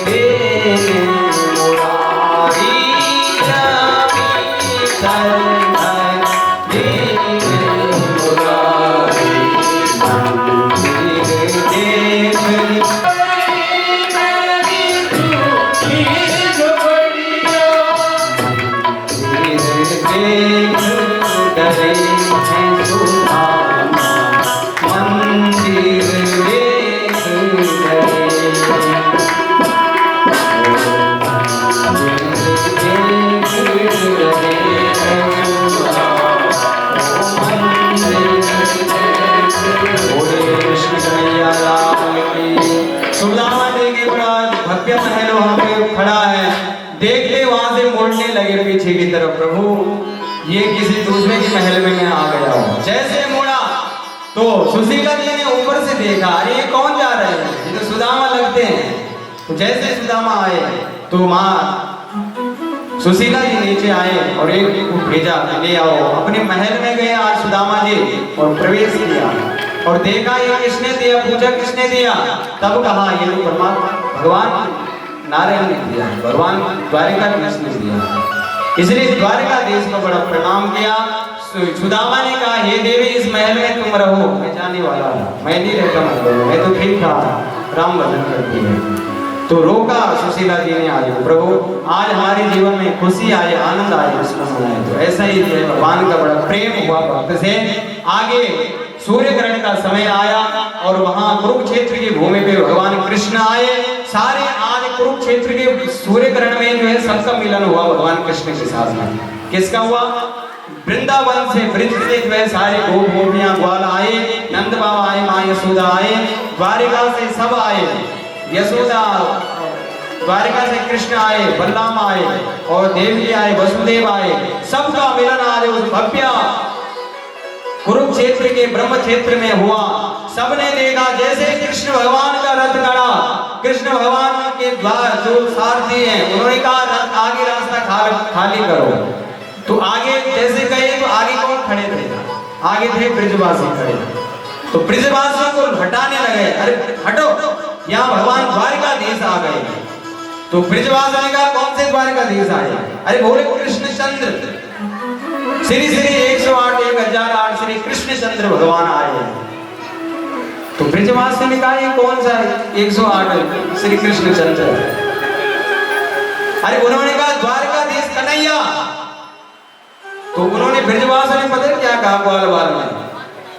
दे मुरारी, ग्रह भीतर भर दे मुरारी, मंदिर देख मंदिर देख डरे हैं सुदामा, मंदिर देख डरे सुदामा देखे बड़ा भव्य महल वहां पे खड़ा है, देखते वहां से मुड़ने लगे पीछे की तरफ, प्रभु ये किसी दूसरे के महल में मैं आ गया हूँ। जैसे मुड़ा तो सुशीला जी ने ऊपर से देखा, अरे ये कौन जा रहे हैं, ये तो सुदामा लगते हैं। तो जैसे सुदामा आए तो माँ सुशीला जी नीचे आए और एक को भेजा ले आओ। अपने महल में गए आज सुदामा जी और प्रवेश किया और देखा ये किसने दिया, पूजा किसने दिया, तब कहा ये तो परमात्मा भगवान नारायण ने दिया, भगवान द्वारिकाधीश ने दिया। इसलिए द्वारिकाधीश को बड़ा प्रणाम किया। सुदामा ने कहा हे देवी इस महल में तुम रहो, मैं जाने वाला हूँ, मैं नहीं रहता महल में, मैं तो ठीक था, राम भजन करती है। तो रोका सुशीला जी ने आज, प्रभु आज हमारे जीवन में खुशी आए, आनंद आए, कृष्ण मनाए। तो ऐसा ही भगवान का बड़ा प्रेम हुआ भक्त से। आगे सूर्य ग्रहण का समय आया और वहां कुरुक्षेत्र की भूमि पे भगवान कृष्ण आए। सारे आज कुरुक्षेत्र के सूर्य ग्रहण में जो है सबका मिलन हुआ भगवान कृष्ण के साथ में। किसका हुआ? वृंदावन से ब्रज से जो है सारे गोप गोपियां ग्वाल आए, नंद बाबा आए, माँ यशोदा आए, द्वारिका से सब आए, यशोदा द्वारिका से कृष्ण आए, बलराम आए और देवकी आए, वसुदेव आए, सबका मिलन आज उस भव्य कुरुक्षेत्र के ब्रह्म क्षेत्र में हुआ। सबने देखा जैसे कृष्ण भगवान का रथ खड़ा, कृष्ण भगवान के द्वार जो सारथी हैं उन्होंने कहा रथ आगे रास्ता खाली करो, तो आगे जैसे गए तो आगे कौन खड़े थे? आगे थे ब्रजवासी खड़े, तो ब्रजवासियों को हटाने लगे, अरे हटो यहाँ भगवान द्वारिकाधीश आ गए। तो ब्रजवासी ने कहा कौन से द्वारिकाधीश आए? अरे बोले कृष्णचंद्र, श्री श्री 108 1008 श्री कृष्णचंद्र भगवान आए हैं। तो ब्रजवासी ने कहा ये कौन सा 108 श्री कृष्णचंद्र? अरे उन्होंने कहा द्वारकाधीश कन्हैया। तो उन्होंने ब्रजवासी ने पता क्या कहा ग्वाल बाल में,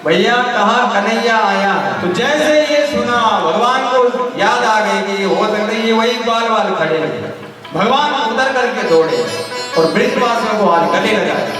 भैया कहा कन्हैया आया। तो जैसे ये सुना भगवान को याद आ गई कि हो सकता है ये वही ग्वाल बाल खड़े हैं। भगवान उतर करके दौड़े और ब्रजवासियों को आज गले लगाया,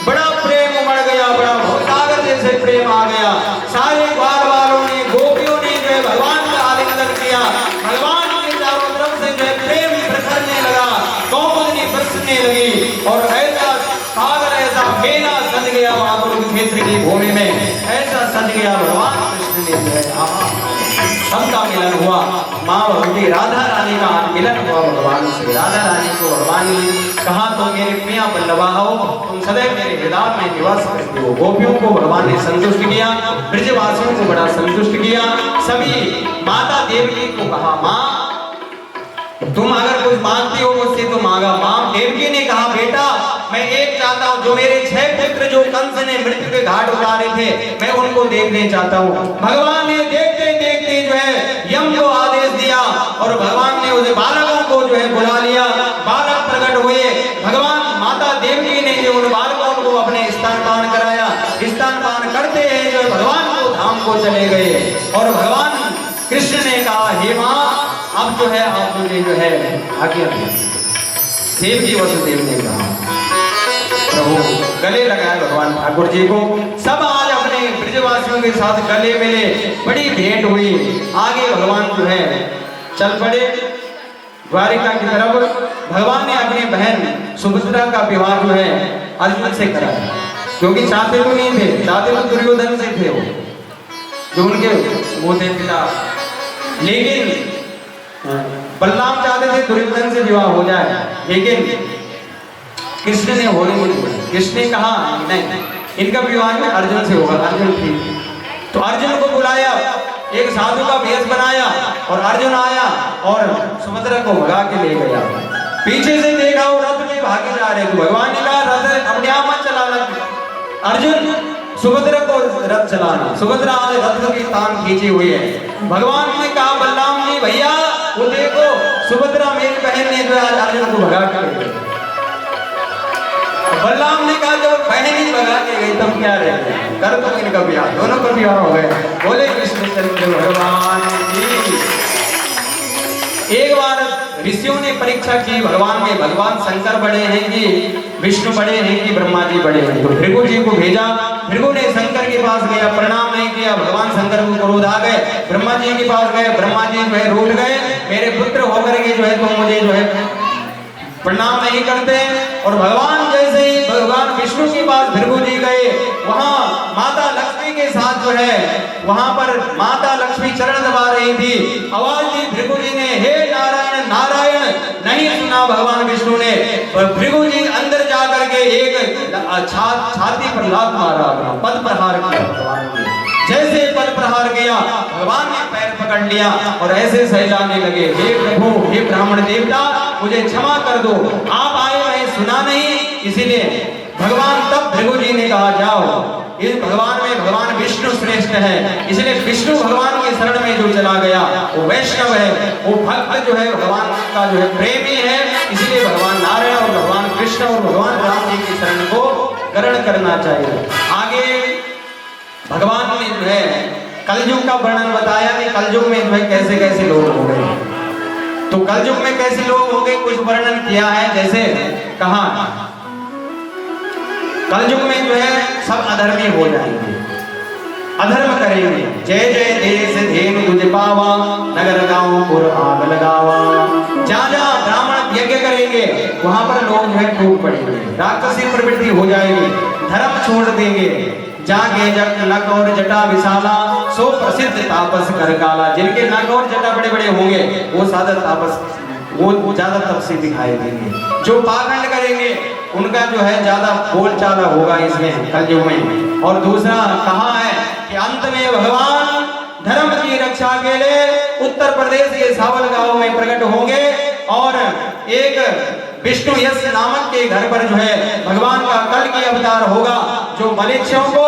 बड़ा प्रेम उमड़ गया, बड़ा भवसागर जैसे प्रेम आ गया। सारे ग्वाल बालों ने गोपियों ने जो है भगवान का आलिंगन किया, भगवान के चारों तरफ से जो है प्रेम प्रसरने लगा, कौमुदनी बरसने लगी और ऐसा सागर ऐसा मेला सज गया वहां कुरुक्षेत्र की भूमि में, ऐसा सज गया भगवान कृष्ण ने जो है सबका मिलन हुआ। माँ भगवती राधा रानी का मिलन हुआ भगवान से। राधा रानी को भगवान ने कहा तुम मेरे प्रिया बल्लभा हो, तुम सदैव मेरे हृदय में निवास करते हो। गोपियों को भगवान ने संतुष्ट किया, ब्रजवासियों को बड़ा संतुष्ट किया। सभी माता देवकी को कहा माँ तुम अगर कुछ मांगती हो मुझसे तो मांगा। मां देवकी ने कहा बेटा मैं एक चाहता हूं, जो मेरे 6 पुत्र जो कंस ने मृत्यु के घाट उतारे थे मैं उनको देखने चाहता हूं। भगवान ने देखते देखते जो है यम को आदेश दिया और भगवान ने उस बालकों को जो है बुला लिया। बालक प्रकट हुए, भगवान माता देवकी ने जो उन बालकों को अपने स्तनपान कराया, स्तनपान करते हैं जो भगवान को धाम को चले गए। और भगवान कृष्ण ने कहा हे मां अब जो है आप मुझे जो है आज्ञा दी। देवकी वसुदेव ने कहा प्रभु गले लगाया भगवान ठाकुर जी को। सब आज अपने ब्रजवासियों के साथ गले मिले, बड़ी भेंट हुई। आगे भगवान जो है चल पड़े द्वारिका की तरफ। भगवान ने अपनी बहन सुभद्रा का विवाह जो है अर्जुन से कराया, क्योंकि चाहते तो नहीं थे, चाहते तो दुर्योधन से थे वो जो उनके वो थे पिता, लेकिन बलराम चाहते थे दुर्योधन से विवाह हो जाए, लेकिन कृष्ण ने होने नहीं दिया। कृष्ण ने कहा नहीं इनका विवाह में अर्जुन से होगा। अर्जुन ठीक, तो अर्जुन को बुलाया, एक साधु का वेश बनाया और अर्जुन आया और सुभद्रा को भगा के ले गया। पीछे से देखा वो रथ में भागे जा रहे, तो भगवान ने कहा रथ अपने आप मत चलाना, अर्जुन सुभद्रा को रथ चलाना। सुभद्रा आज रथ की तान खींची हुई है। भगवान ने कहा बलराम जी भैया वो देखो सुभद्रा मेरी बहन ने जो आज अर्जुन को भगा के ले गई। बलराम ने कहा जब बहन ही भगा के गई तब क्या रह गया, कर दो इनका विवाह। दोनों का विवाह हो गया। बोले कृष्णचंद्र भगवान की। एक बार ऋषियों ने परीक्षा की भगवान में, भगवान शंकर बड़े हैं कि विष्णु बड़े हैं कि ब्रह्मा जी बड़े हैं। तो भृगु जी को भेजा, भृगु ने शंकर के पास गया, प्रणाम नहीं किया, भगवान शंकर को क्रोध आ गए। ब्रह्मा जी के पास गए, ब्रह्मा जी जो है रूठ गए, मेरे पुत्र होकर के जो है तुम मुझे जो है प्रणाम नहीं करते। और भगवान जैसे ही भगवान विष्णु के पास भृगु जी गए, वहां माता लक्ष्मी के साथ जो है वहां पर माता लक्ष्मी चरण दबा रही थी। आवाज दी भृगु जी ने हे नारायण नारायण, नहीं सुना भगवान विष्णु ने। पर भृगु जी अंदर जाकर के एक छाती पर लात मारा, पद प्रहार किया। भगवान ने जैसे पद प्रहार किया भगवान ने पैर पकड़ लिया और ऐसे सहलाने लगे, हे प्रभु हे ब्राह्मण देवता मुझे क्षमा कर दो, आप आए मैं सुना नहीं। इसीलिए भगवान तब भृगु जी ने कहा जाओ इस भगवान में भगवान विष्णु श्रेष्ठ है, इसलिए विष्णु भगवान के शरण में जो चला गया वो वैष्णव है, वो भक्त जो है भगवान का जो है प्रेमी है। इसलिए भगवान नारायण और भगवान कृष्ण और भगवान राम जी की शरण को ग्रहण करना चाहिए। आगे भगवान ने जो है कलयुग का वर्णन बताया कि कलयुग में जो है कैसे कैसे लोग हो गए। तो कलयुग में कैसे लोग हो गए कुछ वर्णन किया है। जैसे कहा कलयुग में जो है सब अधर्मी हो जाएंगे, अधर्म करेंगे। जय जय देश धेनु तुझ पावा, नगर गांव पुर आग लगावा। जहाँ जहाँ ब्राह्मण यज्ञ करेंगे वहां पर लोग जो है टूट पड़ेंगे, राक्षसी प्रवृत्ति हो जाएगी, धर्म छोड़ देंगे। जागे जग नक और जटा विशाला, सो प्रसिद्ध तापस कर काला। जिनके नक और जटा बड़े बड़े होंगे वो सादा तापस, वो ज्यादा तपस्वी दिखाई देंगे। जो पाखंड करेंगे उनका जो है ज्यादा बोलचाल होगा इसमें कलयुग में। और दूसरा कहा है कि अंत में भगवान धर्म की रक्षा के लिए उत्तर प्रदेश के सावल गांव में प्रकट होंगे और एक विष्णु यश नामक के घर पर जो है भगवान का कल की अवतार होगा, जो मलेच्छों को,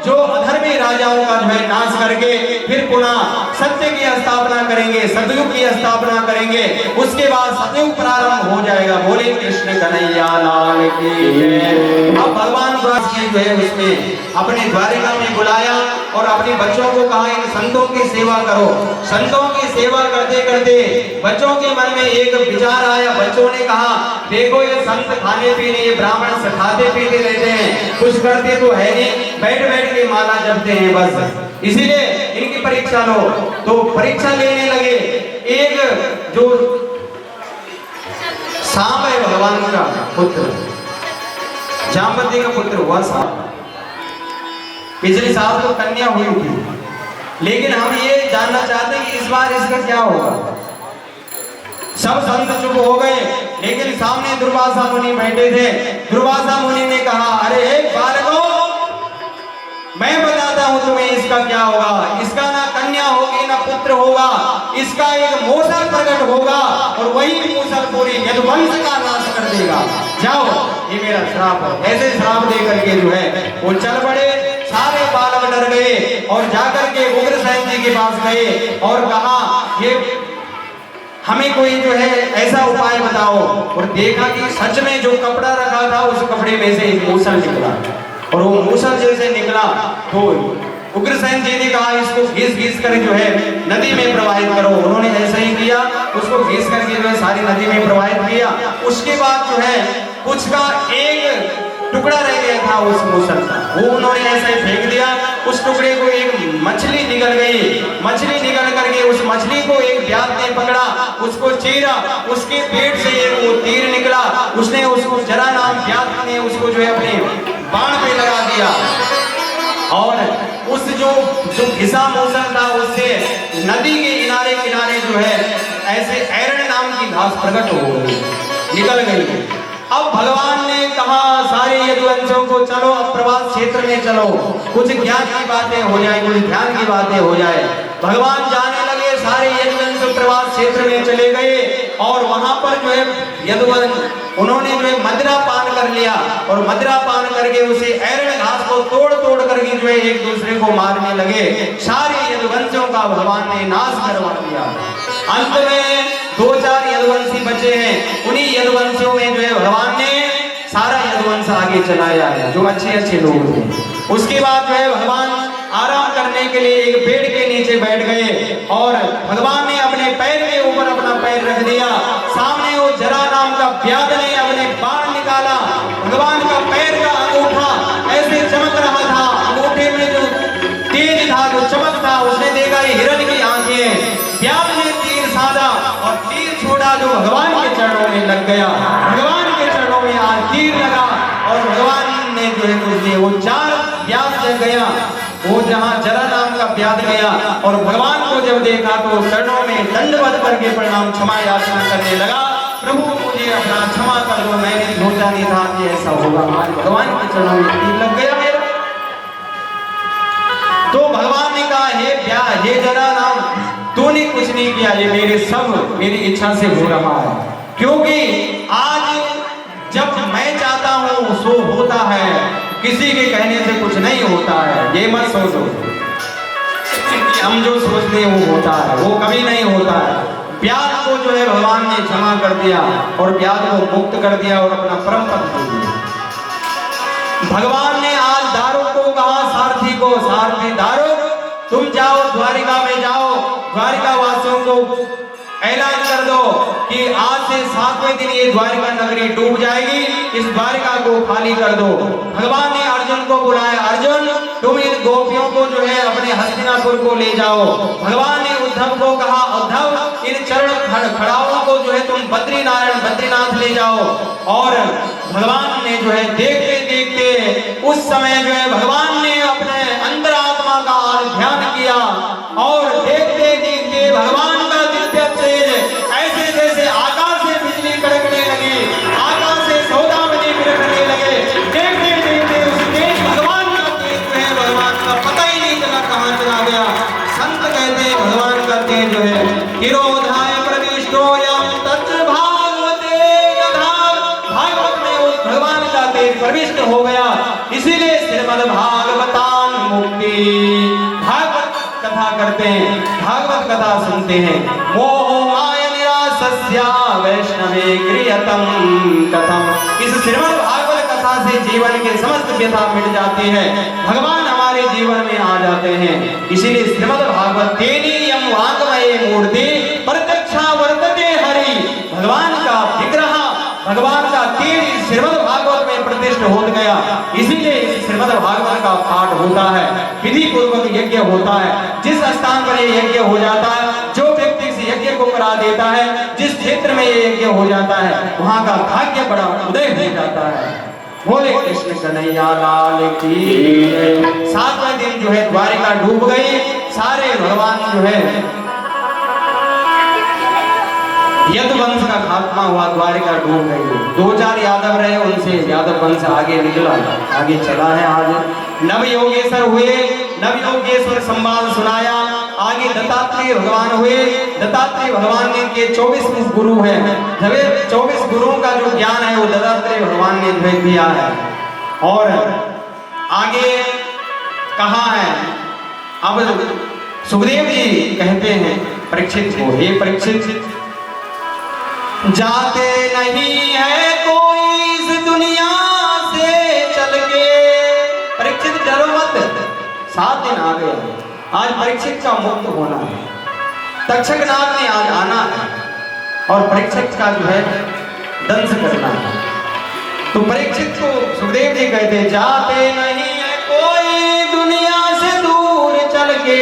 जो अधर्मी राजाओं का जो है नाश करके फिर पुनः सत्य की स्थापना करेंगे, सतयुग की स्थापना करेंगे। उसके बाद सतयुग प्रारंभ हो जाएगा। बोले कृष्ण कन्हैया लाल की जय। अब भगवान जो है उसमें अपने द्वारिका में बुलाया और अपने बच्चों को कहा इन संतों की सेवा करो। संतों की सेवा करते करते बच्चों के मन में एक विचार आया। बच्चों ने कहा देखो ये संत खाने पीने, ये ब्राह्मण खाते पीते रहते हैं, कुछ करते तो है नहीं, बैठ बैठ के माला जपते हैं बस, इसीलिए इनकी परीक्षा लो। तो परीक्षा लेने लगे। एक जो सांब है भगवान का पुत्र, जामवती का पुत्र हुआ सांब। पिछले साल तो कन्या हुई थी, लेकिन हम ये जानना चाहते हैं कि इस बार इसका क्या होगा। सब संत चुप हो गए, लेकिन सामने दुर्वासा मुनि बैठे थे। दुर्वासा मुनि ने कहा अरे बालकों, मैं बताता हूं तुम्हें इसका क्या होगा। इसका ना कन्या होगी ना पुत्र होगा, इसका एक मूसल प्रकट होगा और वही मूसल पूरी यदुवंश का नाश कर देगा। जाओ, ये मेरा श्राप है। ऐसे श्राप दे करके जो है वो चल पड़े। सारे बालक डर गए और जाकर के उग्रसेन जी के पास गए और कहा ये हमें कोई जो है ऐसा उपाय बताओ। और देखा कि सच में जो कपड़ा रखा था उस कपड़े में से एक मूसल निकला और वो मूसल जैसे निकला तो उग्रसेन जी ने कहा इसको घिस घिस कर जो है नदी में प्रवाहित करो। उन्होंने ऐसा ही किया, उसको घिस करके जो है सारी नदी में प्रवाहित किया। उसके बाद जो है कुछ का एक टुकड़ा रह गया था उस मूसल का, वो उन्होंने ऐसा ही फेंक दिया। उस टुकड़े को एक मछली निकल गई। मछली निकल करके उस मछली को एक व्याध ने पकड़ा, उसको चीरा, उसके पेट से एक वो तीर निकला। उसने उसको जरा नाम व्याध ने उसको जो है अपने बाण पे लगा दिया और उस जो घिसा मूसल था उससे नदी के किनारे किनारे जो है ऐसे ऐरण नाम की घास प्रकट हो गई, निकल गई। अब भगवान ने कहा सारे यदुवंशों को चलो अब प्रवास क्षेत्र में चलो, कुछ ज्ञान की बातें हो जाए, कुछ ध्यान की बातें हो जाए। भगवान जाने लगे, सारे यदुवंश प्रवास क्षेत्र में चले गए और वहां पर जो है यदुवंश उन्होंने जो है मदिरा पान कर लिया और मदिरा पान करके उसे ऐरण घास को तोड़ तोड़ करके जो है एक दूसरे को मारने लगे। सारे यदुवंशों का भगवान ने नाश करवा दिया। अंत में 2-4 यदुवंशी बचे हैं, उन्हीं यदुवंशियों में जो है भगवान ने सारा यदुवंश आगे चलाया है, जो अच्छे अच्छे लोग थे। उसके बाद जो है भगवान आराम करने के लिए एक पेड़ के नीचे बैठ गए और भगवान ने अपने पैर के ऊपर अपना पैर रख दिया। सामने वो जरा नाम का व्याध ने अपने बाण निकाला। भगवान का पैर का अंगूठा ऐसे चमक रहा था, अंगूठे में जो तेज था, जो चमक था, उसने देखा ये हिरण की आंखें। व्याध ने तीर साधा और तीर छोड़ा जो भगवान के चरणों में लग गया। भगवान के चरणों में आज तीर लगा और भगवान ने जो है कुछ दिए, वो 4 व्याध जग गया। वो जहाँ जरा नाम का व्याध गया और भगवान को जब देखा तो चरणों में दंडवत करके प्रणाम क्षमा याचना करने लगा। प्रभु मुझे अपना क्षमा कर दो, मैंने सोचा नहीं था कि ऐसा होगा। आज भगवान के चरणों में तीर लग गया मेरा। तो भगवान ने कहा हे जरा नाम, तूने कुछ नहीं किया, ये मेरी इच्छा से हो रहा है। क्योंकि आज जब मैं चाहता हूं सो होता है, किसी के कहने से कुछ नहीं होता है। ये मत सोचो हम जो सोचते हैं वो होता है, वो कभी नहीं होता है। व्याध को जो है भगवान ने क्षमा कर दिया और व्याध को मुक्त कर दिया और अपना परम पद दे दिया। भगवान ने आज दारुक को कहा, सारथी को, सारथी दारुक तुम जाओ द्वारिका में जाओ, द्वारिका वासियों को ऐलान कर दो कि आज से 7वें दिन ये द्वारिका नगरी डूब जाएगी, इस द्वारिका को खाली कर दो। भगवान ने अर्जुन को बुलाया, अर्जुन तुम इन गोपियों को जो है अपने हस्तिनापुर को ले जाओ। भगवान ने उद्धव को कहा, उद्धव इन चरण खड़ाओं को जो है तुम बद्रीनाथ ले जाओ। और भगवान ने जो है देखते देखते उस समय जो है भगवान ने अपने अंतरात्मा का ध्यान किया और देखते देखते भगवान का दिव्य तेज ऐसे जैसे आकाश से बिजली कड़कने लगी, आकाश से सौदामनी बिखरने लगे। देखते देखते उस तेज भगवान का तेज जो है भगवान का पता ही नहीं चला कहाँ चला गया। संत कहते हैं भगवान का तेज जो है तिरोधाय प्रविष्टो यं तच्च भागवते दधार, भागवत में उस भगवान का तेज प्रविष्ट हो गया। इसीलिए श्रीमद् भागवतान मुक्ति, भागवत कथा करते हैं, भागवत कथा सुनते हैं। मोह माया निरासस्या वैष्णवे गृहतम कथम, इस श्रीमद् भागवत कथा से जीवन के समस्त व्यथा मिट जाती है, भगवान हमारे जीवन में आ जाते हैं। इसीलिए श्रीमद् भागवत तेनीयम वाङ्मये मूर्ति प्रत्यक्षा वर्तते हरि, भगवान का विग्रह, भगवान का तेज श्रीमद् भागवत में प्रतिष्ठित हो गया। इसीलिए इस श्रीमद् भागवत का पाठ होता है, विधि पूर्वक यज्ञ होता है। जिस स्थान पर ये यज्ञ हो जाता है, जो व्यक्ति इस यज्ञ को करा देता है, जिस क्षेत्र में ये यज्ञ हो जाता है, वहाँ का भाग्य बड़ा उदय हो जाता है। बोले कृष्ण कन्हैया लाल की। 7वें दिन जो है द्वारिका डूब गई, सारे भगवान जो है यदुवंश का खात्मा हुआ, द्वारिका डूब गई। 2-4 यादव रहे, उनसे यादव वंश आगे निकला, आगे चला है। आज नव योगेश्वर हुए, नव योगेश्वर संवाद सुनाया। आगे दत्तात्रेय भगवान हुए, दत्तात्रेय भगवान ने के 24 गुरु हैं। जब 24 गुरुओं का जो ज्ञान है वो दत्तात्रेय भगवान ने भेज दिया है। और आगे कहा है, अब सुखदेव जी कहते हैं परीक्षित को, हे परीक्षित जाते नहीं है कोई इस दुनिया से चल के, परीक्षित डरो मत, 7 दिन आ गए, आज परीक्षित का मुक्त होना है। तक्षक नाग ने आज आना है और परीक्षित का जो है दंश करना है। तो परीक्षित को सुखदेव जी कहते जाते नहीं है कोई दुनिया से दूर चल के,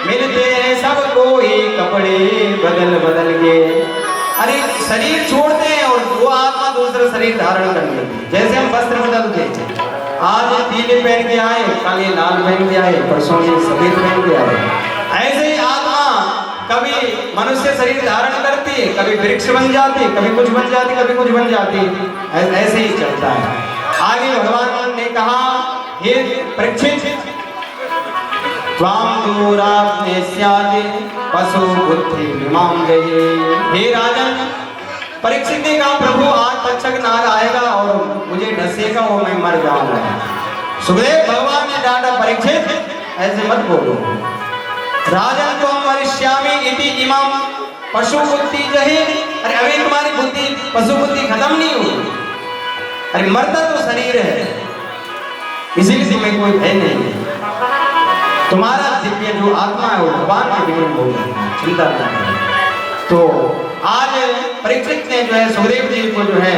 मिलते हैं सब कोई कपड़े बदल बदल के। अरे शरीर छोड़ते हैं और वो आत्मा दूसरा शरीर धारण कर लेती है। जैसे हम वस्त्र बदलते हैं, आज पीले पहन के आए, काले लाल पहन के आए, परसों ये सफेद पहन के आए। ऐसे ही आत्मा कभी मनुष्य शरीर धारण करती है, कभी वृक्ष बन जाती है, कभी कुछ बन जाती है, कभी कुछ बन जाती है, ऐसे ही चलता है। आगे भगवान ने कहा, हे परीक्षित त्वां दूराग्नेस्याति पशु बुद्धि विमां गहे। हे राजन, परीक्षित ने कहा प्रभु आज तक्षक नाग आएगा और मुझे डसेगा और मैं मर जाऊंगा। सुखदेव भगवान ने डांटा, परीक्षित ऐसे मत बोलो, राजन त्वं मरिष्यामि इति इमां पशु बुद्धि जहे। अरे अभी तुम्हारी बुद्धि पशु बुद्धि खत्म नहीं हुई, अरे मरता तो शरीर है, इसीलिए तुम्हें कोई भय नहीं है। तुम्हारा दिव्य जो आत्मा है वो भगवान के विलीन हो गया, चिंता न करो। तो आज परीक्षित ने जो है सुखदेव जी को जो है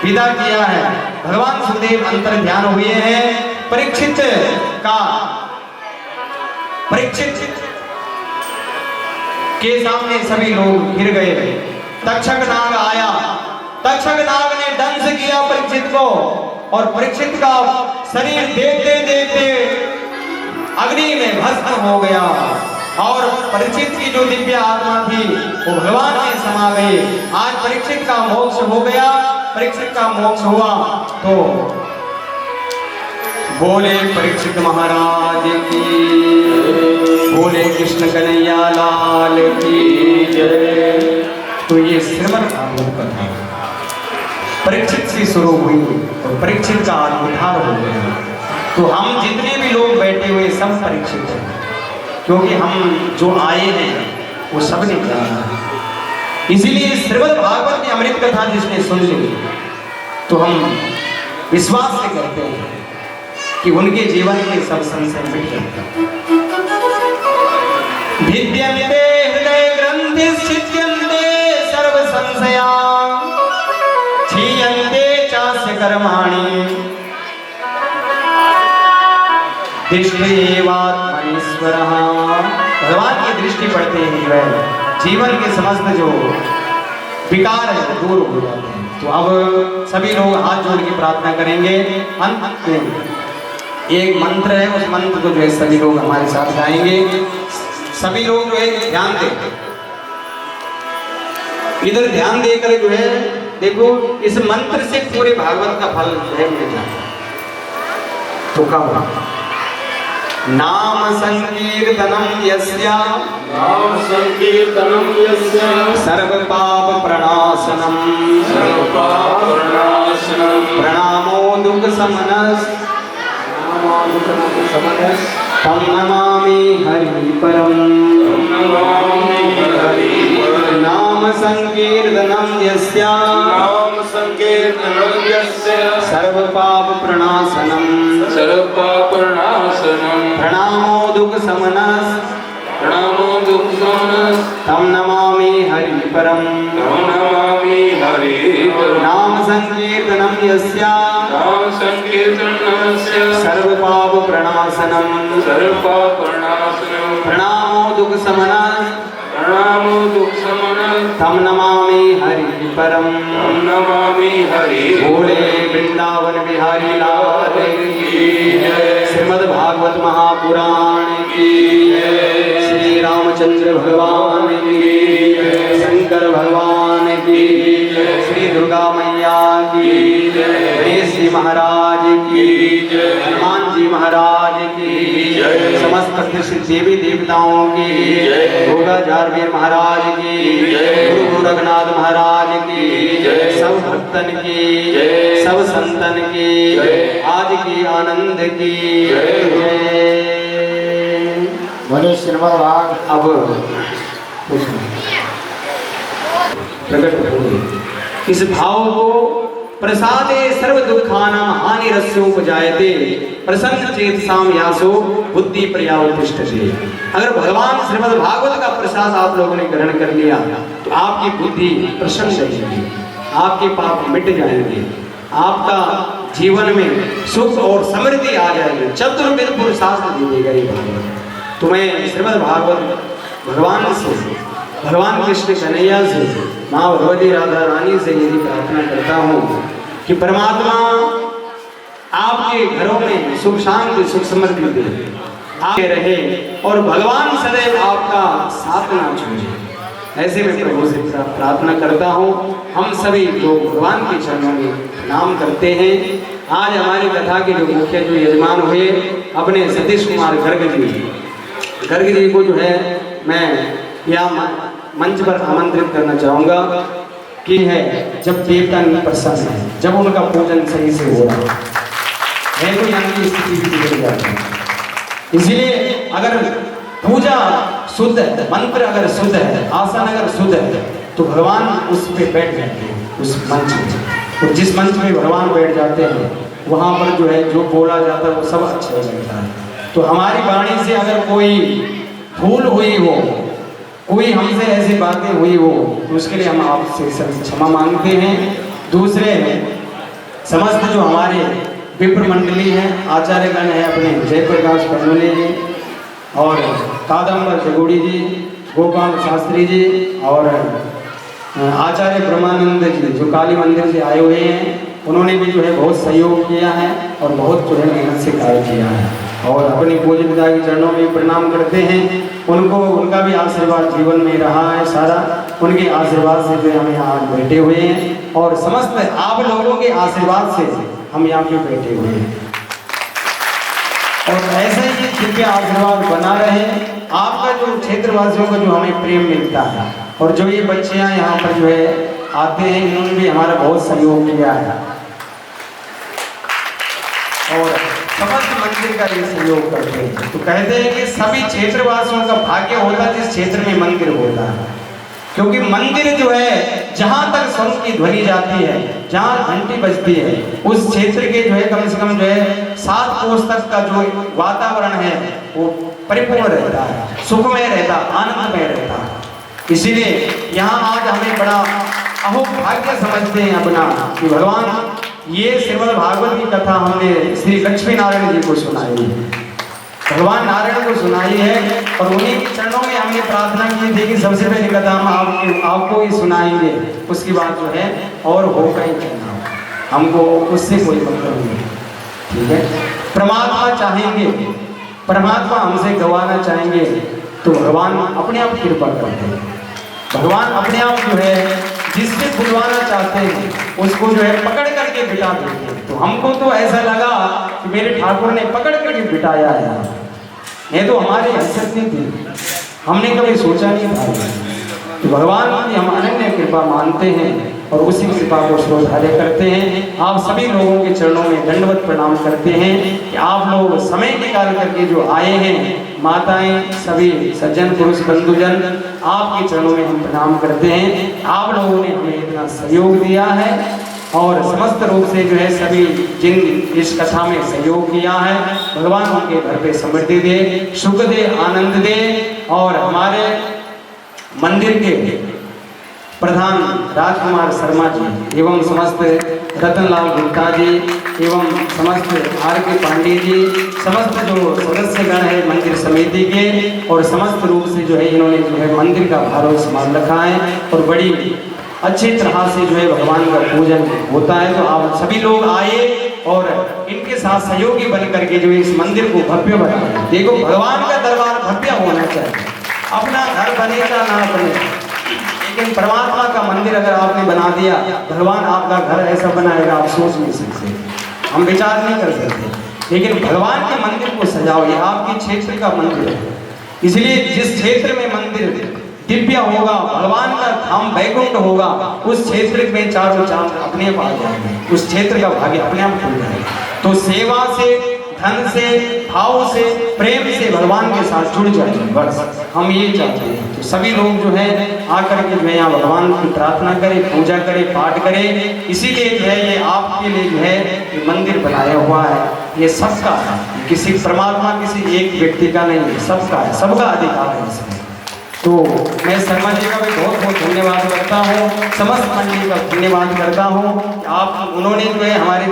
विदा किया है। भगवान सुखदेव अंतर ध्यान हुए हैं। परीक्षित के सामने सभी लोग गिर गए। तक्षक नाग आया, तक्षक नाग ने दंश किया परीक्षित को और परीक्षित का शरीर देखते देखते अग्नि में भस्म हो गया और परीक्षित की जो दिव्य आत्मा थी वो भगवान में समा गई। आज परीक्षित का मोक्ष हो गया, परीक्षित का मोक्ष हुआ। तो बोले परीक्षित महाराज की, बोले कृष्ण कन्हैया लाल की जय। तो ये श्रीमद् भागवत कथा परीक्षित से शुरू हुई और परीक्षित का उद्धार हो गया। तो हम जितने भी लोग बैठे हुए सब परीक्षित हैं, क्योंकि हम जो आए हैं वो सब ने जाना है। इसीलिए श्रीमद् भागवत की अमृत कथा जिसने सुन ली तो हम विश्वास से करते हैं कि उनके जीवन के सब संशय मिट जाते हैं। भिद्यन्ते हृदय ग्रंथि छिद्यन्ते सर्व संशया क्षीयन्ते चास्य कर्माणि दृष्टिवात्मनीश्वरः। भगवान की दृष्टि पड़ते ही वह जीवन के समस्त जो विकार है दूर हो जाते हैं। तो अब सभी लोग हाथ जोड़ के प्रार्थना करेंगे। अंत में एक मंत्र है, उस मंत्र को जो है सभी लोग हमारे साथ गाएंगे। सभी लोग जो है ध्यान दें, इधर ध्यान देकर जो है देखो, इस मंत्र से पूरे भागवत का फल जो है मिल जाता है। तो कब नाम संकीर्तनम यस्य सर्व पाप प्रणाशनम प्रणामो दुख समनस तम नमामि हरि परम। नाम संकीर्तनम यस्य सर्व पाप प्रणाशनम प्रणामो दुख समनस तम नमामि हरि परम। नाम संकीर्तनम यस्य सर्व पाप प्रणाशनम प्रणामो दुख समनस तम नमामि हरि परम। भोले वृंदावन बिहारी लाल की श्रीमद् भागवत महापुराण की, श्री रामचंद्र भगवान की, शंकर भगवान की, श्री दुर्गा मैया की, गणेश जी महाराज की, हनुमान जी महाराज की, समस्त देवी देवताओं की, गोगाचार्य महाराज की, गुरु गोरखनाथ महाराज की, सब भक्तन की, सब संतन की, आज की आनंद की बोले श्रीमद् भागवत। अब प्रकट होंगे इस भाव को। प्रसादे सर्व दुखानां हानिरस्योपजायते प्रसन्न चेतसाम यासो बुद्धि पर्यावतिष्ठते। अगर भगवान श्रीमद् भागवत का प्रसाद आप लोगों ने ग्रहण कर लिया तो आपकी बुद्धि प्रसन्न रहेगी, आपके पाप मिट जाएंगे, आपका जीवन में सुख और समृद्धि आ जाएगी। चतुर्विध पुरुषार्थ दे देगा ये भागवत। तो मैं श्रीमद् भागवत भगवान से, भगवान कृष्ण कन्हैया से, माँ भगवती राधा रानी से यही प्रार्थना करता हूँ कि परमात्मा आपके घरों में सुख शांति सुख समृद्धि दे, आगे रहे और भगवान सदैव आपका साथ ना छोड़े। ऐसे में प्रभु से प्रार्थना करता हूँ। हम सभी लोग भगवान के चरणों में प्रणाम करते हैं। आज हमारी कथा के जो मुख्य जो यजमान हुए अपने सतीश कुमार गर्ग जी को जो है मैं यहाँ मंच पर आमंत्रित करना चाहूँगा कि है जब देवता प्रसन्न है, जब उनका पूजन सही से हो रहा है तो यहाँ की स्थिति भी बिगड़ जाती है। इसलिए अगर पूजा शुद्ध है, मंत्र अगर शुद्ध है, आसन अगर शुद्ध है तो भगवान उस पे बैठ जाते हैं, उस मंच में। और जिस मंच में भगवान बैठ जाते हैं वहाँ पर जो है जो बोला जाता है वो सब अच्छा लगता है। तो हमारी वाणी से अगर कोई भूल हुई हो, कोई हमसे ऐसी बातें हुई हो तो उसके लिए हम आपसे क्षमा मांगते हैं। दूसरे समस्त जो हमारे विप्र मंडली है, आचार्यगण है, अपने जयप्रकाश पनवले जी और कादम्बर जगोड़ी जी, गोपाल शास्त्री जी और आचार्य ब्रह्मानंद जी जो काली मंदिर से आए हुए हैं, उन्होंने भी जो है बहुत सहयोग किया है और बहुत जो है मेहनत से कार्य किया है। और अपने पूज्य पिता के चरणों में प्रणाम करते हैं। उनको उनका भी आशीर्वाद जीवन में रहा है सारा, उनके आशीर्वाद से जो हम यहाँ बैठे हुए हैं और समस्त आप लोगों के आशीर्वाद से हम यहाँ पे बैठे हुए हैं। और ऐसा ही दिव्य आशीर्वाद बना रहे। आपका जो क्षेत्रवासियों को जो हमें प्रेम मिलता है और जो ये बच्चियाँ यहाँ पर जो है आते हैं, इन्होंने भी हमारा बहुत सहयोग किया है और समस्त मंदिर का ये सहयोग करते हैं। तो कहते हैं कि सभी क्षेत्रवासियों का भाग्य होता है जिस क्षेत्र में मंदिर होता है, क्योंकि मंदिर जो है जहाँ तक शंख की ध्वनि जाती है, जहाँ घंटी बजती है, उस क्षेत्र के जो है कम से कम जो है 7 कोस तक का जो वातावरण है वो परिपूर्ण रहता है, सुखमय रहता, आनंदमय रहता है। इसीलिए यहाँ आज हमें बड़ा अहोभाग्य समझते हैं अपना कि भगवान ये श्रीमद् भागवत की कथा हमने श्री लक्ष्मी नारायण जी को सुनाई है, भगवान नारायण को सुनाई है, और उन्हीं के चरणों में हमने प्रार्थना की थी कि सबसे पहली कथा हम आपको ही सुनाएंगे, उसकी बात जो है और होगा ही कहना, हमको उससे कोई मतलब नहीं। ठीक है, परमात्मा चाहेंगे, परमात्मा हमसे गवाना चाहेंगे तो भगवान अपने आप कृपा करते हैं। भगवान अपने आप जो है जिससे बुलवाना चाहते हैं उसको जो है पकड़ करके बिठा देते हैं। तो हमको तो ऐसा लगा कि मेरे ठाकुर ने पकड़ करके बिठाया है, ये तो हमारी हैसियत नहीं थी, हमने कभी सोचा नहीं था। तो भगवान की हम अनन्य कृपा मानते हैं और उसी कृपा को श्रोधार्य करते हैं। आप सभी लोगों के चरणों में दंडवत प्रणाम करते हैं कि आप लोग समय निकाल करके जो आए हैं, माताएं, सभी सज्जन पुरुष बंधुजन, आपके चरणों में हम प्रणाम करते हैं। आप लोगों ने हमें इतना सहयोग दिया है और समस्त रूप से जो है सभी जिन इस कथा में सहयोग किया है, भगवान उनके घर पे समृद्धि दे, सुख दे, आनंद दे। और हमारे मंदिर के प्रधान राजकुमार शर्मा जी एवं समस्त रतनलाल गुप्ता जी एवं समस्त R.K. पांडे जी, समस्त जो सदस्यगण है मंदिर समिति के, और समस्त रूप से जो है इन्होंने जो है मंदिर का भारो संभाल रखा है और बड़ी अच्छी तरह से जो है भगवान का पूजन होता है। तो आप सभी लोग आए और इनके साथ सहयोगी बन करके जो इस मंदिर को भव्य बनाए। देखो, भगवान का दरबार भव्य होना चाहिए, अपना घर बनेगा ना बने, लेकिन परमात्मा का मंदिर अगर आपने बना दिया, भगवान आपका घर ऐसा बनाएगा आप सोच नहीं सकते, हम विचार नहीं कर सकते। लेकिन भगवान के मंदिर को सजाओ, ये आपके क्षेत्र का मंदिर है, इसलिए जिस क्षेत्र में मंदिर दिव्य होगा, भगवान का धाम वैकुंठ होगा, उस क्षेत्र में चारों चांद अपने आप आ जाएंगे, उस क्षेत्र का भाग्य अपने आप खुल जाएगा। तो सेवा से, धन से, भाव से, प्रेम से भगवान के साथ जुड़ जाएंगे, बस हम ये चाहते हैं। तो सभी लोग जो है आकर के जो है यहाँ भगवान की प्रार्थना करें, पूजा करें, पाठ करें। इसीलिए जो है ये आपके लिए जो है ये मंदिर बनाया हुआ है, ये सबका है, किसी परमात्मा किसी एक व्यक्ति का नहीं है, सबका है, सबका अधिकार है इसमें। तो मैं शर्मा जी का भी बहुत बहुत धन्यवाद करता हूँ, समस्त मंडली का धन्यवाद करता हूँ। आप उन्होंने जो है हमारे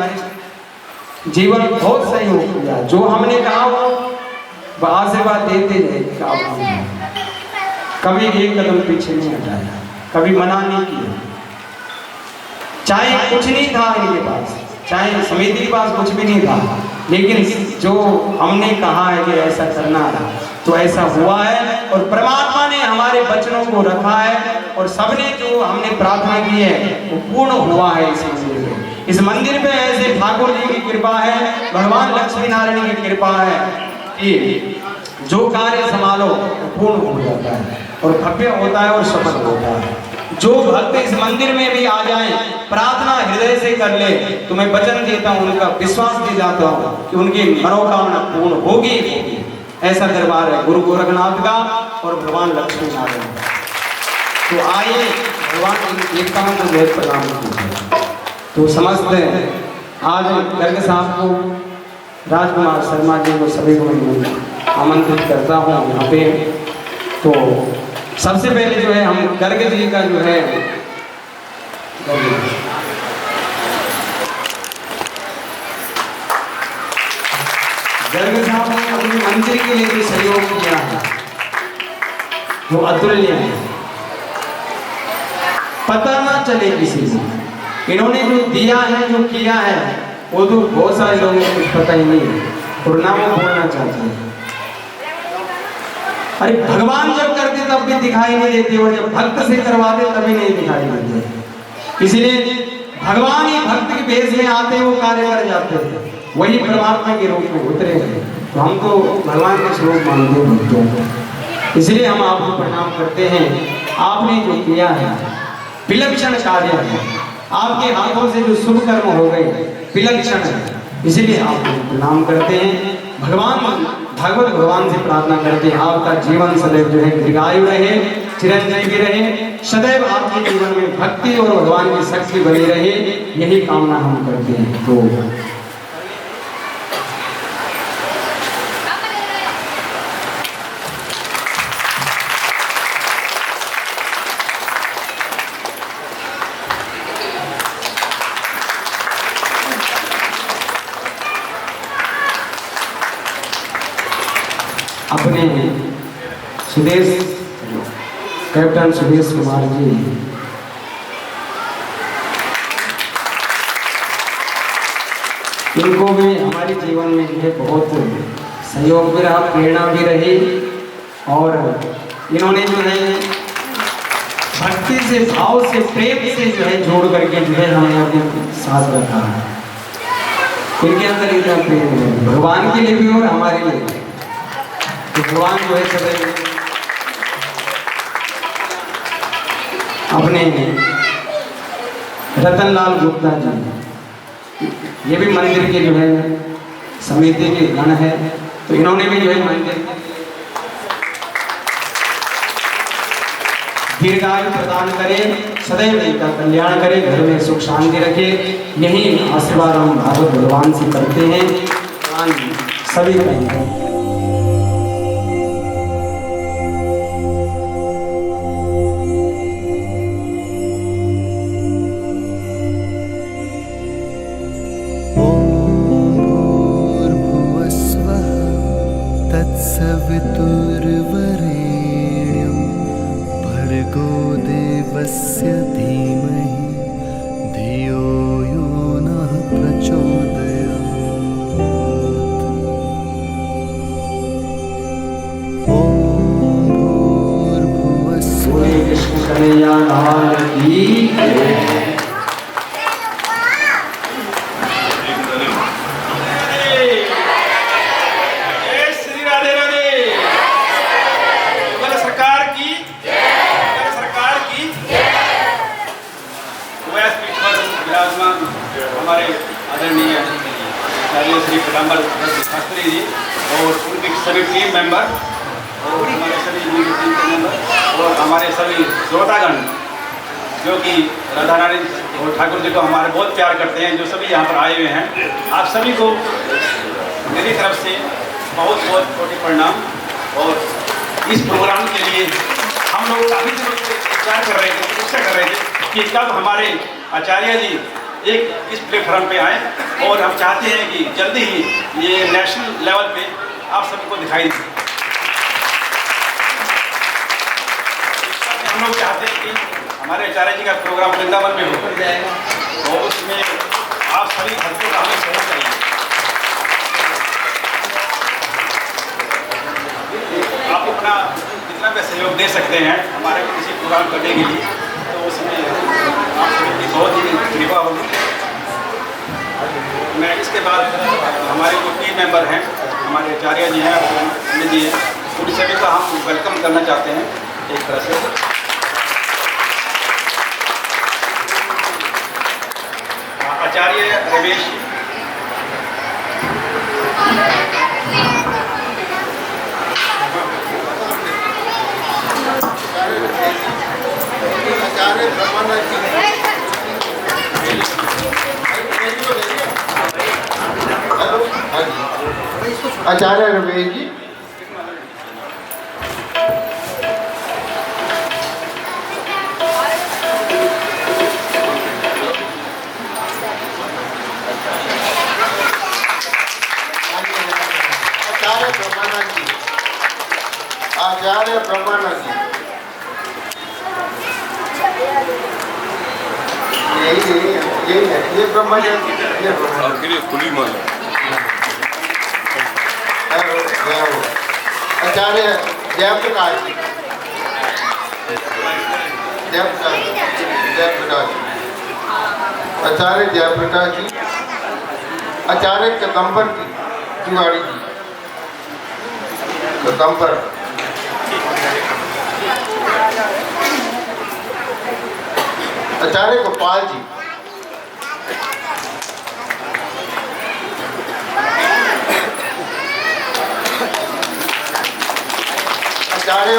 जीवन बहुत सहयोग किया, जो हमने कहा वो आशीर्वाद देते रहे, कभी एक कदम पीछे नहीं हटाया, कभी मना नहीं किया। चाहे कुछ नहीं था इनके पास, चाहे समिति के पास कुछ भी नहीं था, लेकिन जो हमने कहा है कि ऐसा करना है तो ऐसा हुआ है, और परमात्मा ने हमारे वचनों को रखा है, और सबने जो हमने प्रार्थना की है वो पूर्ण हुआ है। इस मंदिर में, इस मंदिर में ऐसे ठाकुर जी की कृपा है, भगवान लक्ष्मी नारायण की कृपा है कि जो कार्य संभालो वो पूर्ण हो जाता है और भव्य होता है और सफल होता है। जो भक्त इस मंदिर में भी आ जाए, प्रार्थना हृदय से कर ले, तो मैं वचन देता हूँ, उनका विश्वास दे जाता हूँ कि उनकी मनोकामना पूर्ण होगी होगी। ऐसा दरबार है गुरु गोरखनाथ का और भगवान लक्ष्मी नारायण का। तो आइए भगवान की देवताओं को बहुत प्रणाम कीजिए। तो समस्त आज गर्ग साहब को, राजकुमार शर्मा जी को, सभी को मैं आमंत्रित करता हूँ यहाँ पे। तो सबसे पहले जो है हम गर्ग जी का जो है गर्ग साहब ने अपने मंदिर के लिए भी सहयोग किया है, वो अतुल्य है, पता ना चले किसी को। इन्होंने जो दिया है, जो किया है, वो तो बहुत सारे लोगों को कुछ पता ही नहीं है और ना वो बोलना चाहते हैं। अरे भगवान जब करते तब भी दिखाई नहीं देते, और जब भक्त से करवाते तभी नहीं दिखाई देते। इसलिए भगवान ही भक्त के भेष में आते, वो कार्य कर जाते हैं, वही परमात्मा के रूप में उतरे हैं। तो हम तो भगवान के स्वरूप मानते हैं भक्तों को, इसलिए हम आपको प्रणाम करते हैं। आपने जो किया है विलक्षण कार्य है, आपके हाथों से जो शुभ कर्म हो गए विलक्षण है, इसलिए आपको प्रणाम करते हैं। भगवत भगवान से प्रार्थना करते हैं आपका जीवन सदैव जो है दीर्घायु रहे, चिरंजीवी रहे, सदैव आपके जीवन में भक्ति और भगवान की शक्ति बनी रहे, यही कामना हम करते हैं। तो अपने सुदेश कैप्टन सुदेश कुमार जी इनको भी हमारे जीवन में जो है बहुत सहयोग भी रहा, प्रेरणा भी रही और इन्होंने जो है भक्ति से, भाव से, प्रेम से जो है जोड़ करके जो है हमें अपने साथ रखा है। इनके अंदर इतना प्रेम है भगवान के लिए भी और हमारे लिए भी। तो भगवान जो है सदैव अपने रतनलाल गुप्ता जी, ये भी मंदिर के जो है समिति के गण है, तो इन्होंने भी जो है मंदिर दीर्घायु प्रदान करे, सदैव इनका कल्याण करे, घर में सुख शांति रखे, यही आशीर्वाद हम भागवत भगवान से करते हैं। भगवान सभी का तत्सवितुर्वरेण्यं भर्गो देवस्य धीमहि धियो यो नः प्रचोदयात्। ॐ भूर्भुवस्सुः कृष्ण कन्हैया लाल की हमारे आदरणीय आचार्य श्री पीताम्बर शास्त्री जी और उनके सभी टीम मेंबर और हमारे सभी टीम मेंबर और हमारे सभी श्रोतागण जो कि राधा रानी और ठाकुर जी को हमारे बहुत प्यार करते हैं, जो सभी यहाँ पर आए हुए हैं, आप सभी को मेरी तरफ से बहुत बहुत कोटि प्रणाम। और इस प्रोग्राम के लिए हम लोग काफ़ी दिनों से विचार कर रहे थे, प्रतीक्षा कर रहे थे कि कब हमारे आचार्य जी एक इस प्लेटफॉर्म पे आए, और हम चाहते हैं कि जल्दी ही ये नेशनल लेवल पे आप सभी को दिखाई दे। हम लोग चाहते हैं कि हमारे आचार्य जी का प्रोग्राम वृंदावन में हो जाएगा, और उसमें आप सभी भक्तों का हमें सहयोग चाहिए। आप अपना जितना भी सहयोग दे सकते हैं हमारे किसी प्रोग्राम करने के लिए, तो उसमें आप सभी की बहुत ही कृपा होगी। मैं इसके बाद हमारे जो टीम मेंबर हैं, हमारे आचार्य जी हैं, पंडित जी हैं, उन सभी का हम वेलकम करना चाहते हैं एक तरह से। आचार्य रमेश आचार्य ब्रह्मानंद जी, आचार्य रमेश जी, आचार्य ब्रह्मानंद जी, आचार्य ब्रह्मानंद जी, यही है ये ब्रह्मानंद, ये खुली मान आचार्य जयप्रकाश जी, जयप्रकाश आचार्य जयप्रकाश जी, आचार्य कदम्बर जी तिवारी जी, कदम्बर, आचार्य गोपाल जी, आचार्य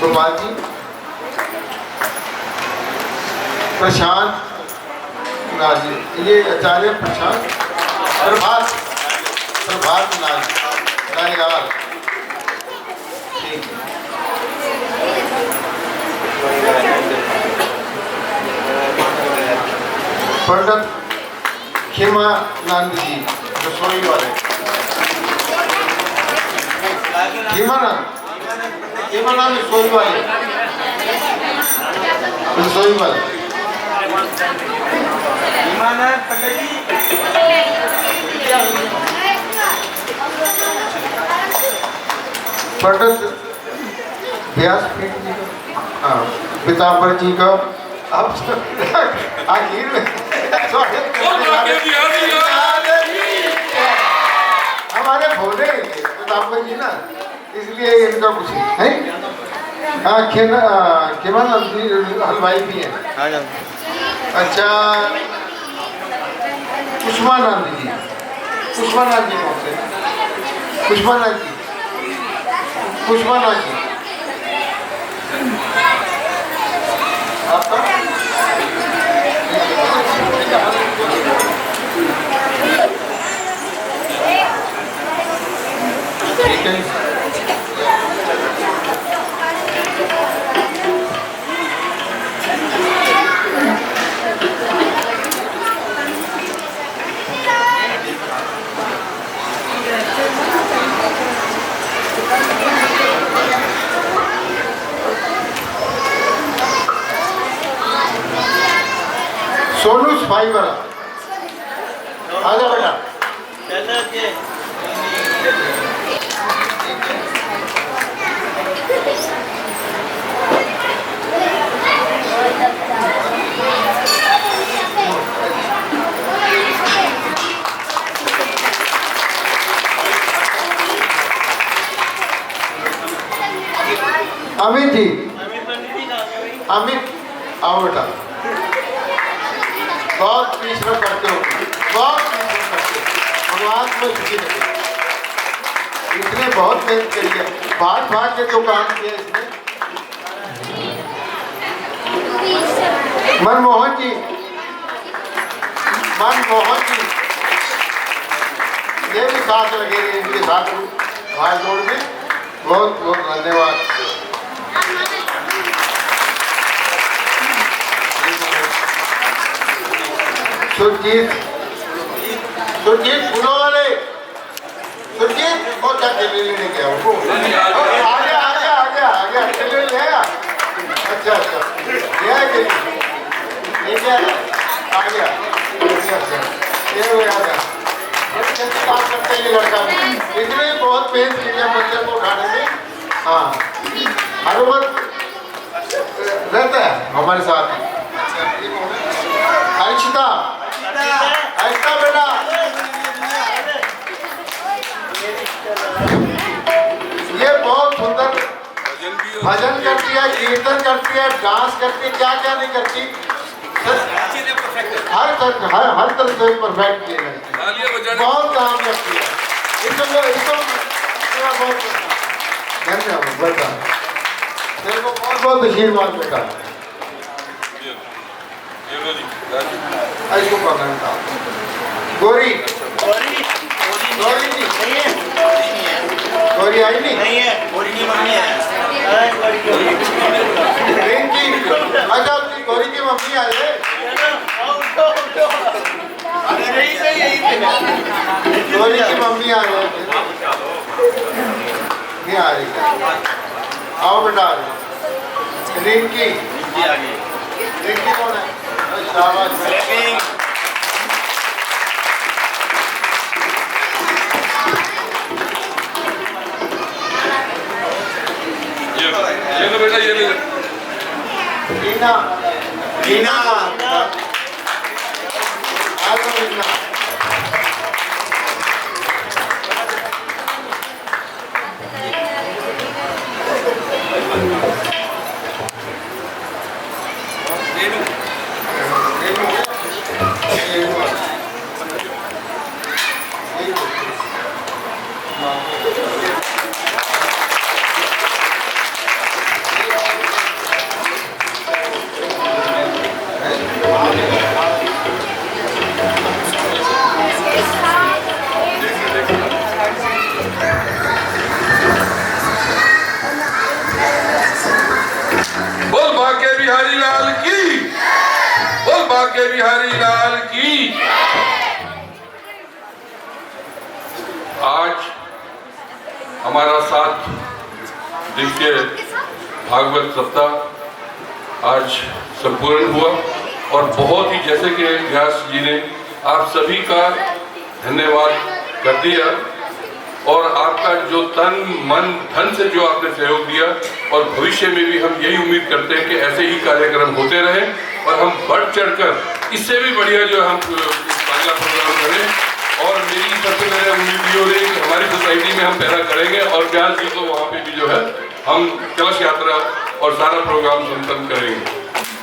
गोपाल जी, प्रशांत लाल जी, ये आचार्य प्रशांत, प्रभात लाल लाल, ठीक है। पंडित खेमानंद जी रसोई वाले, हीमानंद सोई वाली सोई वाली पंडित व्यासपीठ जी का पीताम्बर जी का अब आखिर में हमारे भोले पीताम्बर जी ना, इसलिए इनका कुछ है। हाँ खेमानंद जी हलवाई भी हैं। अच्छा पुष्पानंद जी कौन से? पुष्पानंद जी आपका ठीक है। सोनू सफाई वाला आजा बेटा। अमित जी, अमित आओ बेटा। बहुत परिश्रम करते हो, बहुत परिश्रम करते हो, भगवान को सुखी रखे। इसने बहुत मेहनत करी है, भाग के तो काम किया इसने। मनमोहन जी ये भी साथ लगे रहे, इनके साथ भाग दौड़ में बहुत बहुत धन्यवाद। सुरजीत फूलों वाले सुरजीत और क्या केले लेने गया वो? आ गया केले ले आया। अच्छा ले आया केले लेके आया, आ गया। ये हो गया काम करते ये लड़का भी, इसने बहुत मेहनत की है मंदिर को उठाने में। हाँ हर वक्त रहता है हमारे साथ। अर्चिता बेटा, ये बहुत सुंदर भजन करती है, कीर्तन करती है, डांस करती है, क्या क्या नहीं करती, हर तरह से परफेक्ट किए गए, बहुत काम करती है। इसको बहुत धन्यवाद बेटा, तेरे को बहुत बहुत आशीर्वाद बेटा। इसको पकड़ता गोरी जी, गोरी आई नहीं रिंकी, अच्छा अपनी गोरी की मम्मी आई है। गोरी की मम्मी आ रही है, नहीं आ रही, आओ बेटा। रिंकी कौन है? शाबाश। ये लो बेटा, ये ले। रीना के बिहारी लाल की। आज हमारा 7 दिवसीय भागवत सप्ताह आज संपूर्ण हुआ और बहुत ही, जैसे कि व्यास जी ने आप सभी का धन्यवाद कर दिया और आपका जो तन मन धन से जो आपने सहयोग दिया, और भविष्य में भी हम यही उम्मीद करते हैं कि ऐसे ही कार्यक्रम होते रहें और हम बढ़ चढ़कर इससे भी बढ़िया जो हम अगला प्रोग्राम करें। और मेरी सबसे पहले उम्मीद ये हो रही है कि हमारी सोसाइटी में हम पहला करेंगे और व्यास जी को वहाँ पे भी जो है हम कलश यात्रा और सारा प्रोग्राम संपन्न करेंगे।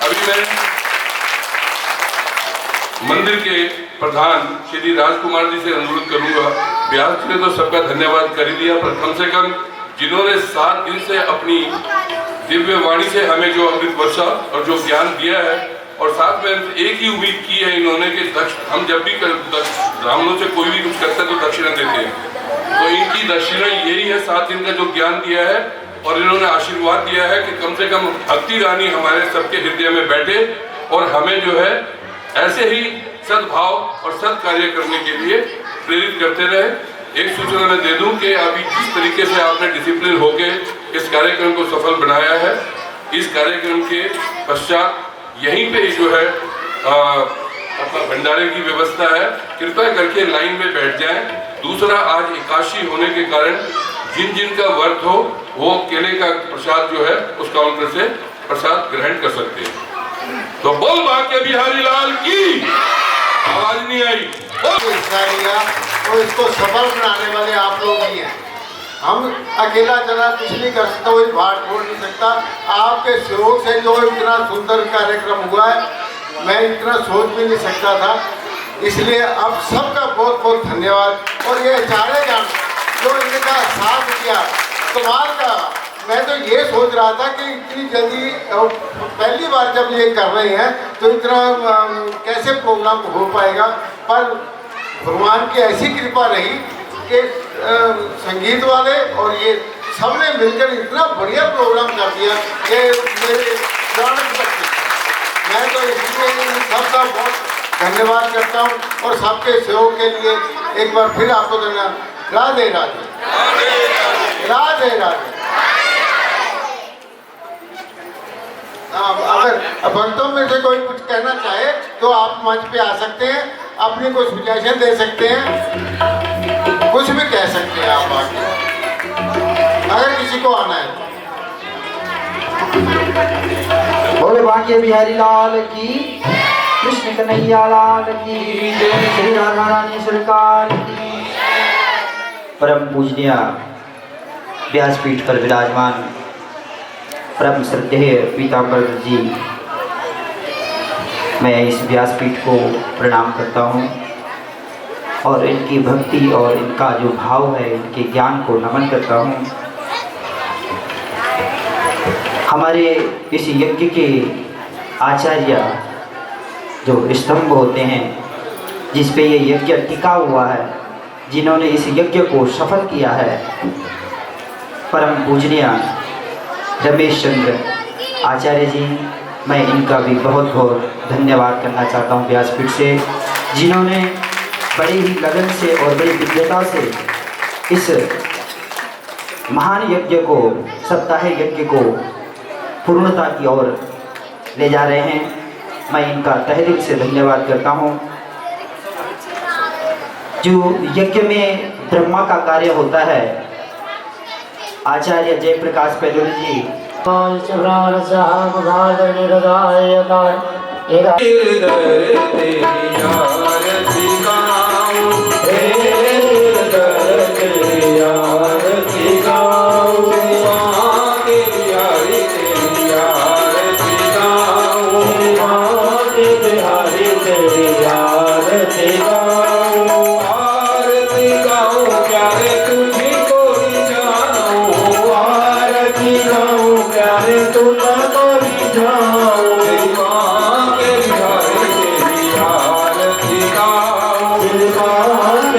अभी मैं मंदिर के प्रधान श्री राजकुमार जी से अनुरोध करूंगा, व्यास जी ने तो सबका धन्यवाद कर ही दिया, पर कम से कम जिन्होंने 7 दिन से अपनी दिव्य वाणी से हमें जो अमृत वर्षा और जो ज्ञान दिया है, और साथ में एक ही उम्मीद की है इन्होंने कि हम जब भी ब्राह्मणों से कोई भी कुछ करते हैं तो दक्षिणा देते हैं, तो इनकी दक्षिणा यही है 7 दिन का जो ज्ञान दिया है, और इन्होंने आशीर्वाद दिया है कि कम से कम भक्ति रानी हमारे सबके हृदय में बैठे और हमें जो है ऐसे ही सद्भाव और सत् कार्य करने के लिए प्रेरित करते रहे। एक सूचना मैं दे दूं कि अभी जिस तरीके से आपने डिसिप्लिन होके इस कार्यक्रम को सफल बनाया है, इस कार्यक्रम के पश्चात यहीं पे जो है अपना भंडारे की व्यवस्था है, कृपया करके लाइन में बैठ जाएं। दूसरा, आज एकादशी होने के कारण जिन जिन का व्रत हो वो केले का प्रसाद जो है उस काउंटर से प्रसाद ग्रहण कर सकते हैं। तो बोल बाके बिहारी लाल की, आवाज नहीं आई। हिस्सा लिया और इसको सफल बनाने वाले आप लोग ही हैं। हम अकेला जना कुछ नहीं कर सकता, कोई भाट छोड़ नहीं सकता। आपके सहयोग से जो इतना सुंदर कार्यक्रम हुआ है, मैं इतना सोच भी नहीं सकता था, इसलिए अब सबका बहुत बहुत धन्यवाद। और ये सारे जन जो इनका साथ दिया, कमाल का। मैं तो ये सोच रहा था कि इतनी जल्दी, पहली बार जब ये कर रहे हैं तो इतना कैसे प्रोग्राम हो पाएगा, पर भगवान की ऐसी कृपा रही कि संगीत वाले और ये सबने मिलकर इतना बढ़िया प्रोग्राम कर दिया कि मेरे प्राण बच्चे। मैं तो इसलिए सबका बहुत धन्यवाद करता हूँ और सबके सहयोग के लिए एक बार फिर आपको धन्यवाद। राधे राधे, राधे राधे। अगर भक्तों में से कोई कुछ कहना चाहे तो आप मंच पे आ सकते हैं, अपनी कोई सजेशन दे सकते हैं, कुछ भी कह सकते हैं आप आके, अगर किसी को आना है। बोले बाके बिहारी लाल की, कृष्ण कन्हैया लाल की, श्री राधा रानी सरकार की। परम पूजनीय व्यासपीठ पर विराजमान परम श्रद्धेय पीताम्बर जी, मैं इस व्यासपीठ को प्रणाम करता हूँ और इनकी भक्ति और इनका जो भाव है, इनके ज्ञान को नमन करता हूँ। हमारे इस यज्ञ के आचार्य जो स्तंभ होते हैं, जिस पे ये यज्ञ टिका हुआ है, जिन्होंने इस यज्ञ को सफल किया है, परम पूजनीय रमेश चंद्र आचार्य जी, मैं इनका भी बहुत बहुत धन्यवाद करना चाहता हूँ व्यासपीठ से, जिन्होंने बड़े ही लगन से और बड़ी दिव्यता से इस महान यज्ञ को, सप्ताह यज्ञ को पूर्णता की ओर ले जा रहे हैं। मैं इनका तहे दिल से धन्यवाद करता हूँ। जो यज्ञ में ब्रह्मा का कार्य होता है, आचार्य जयप्रकाश पैदोली जी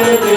बिहारी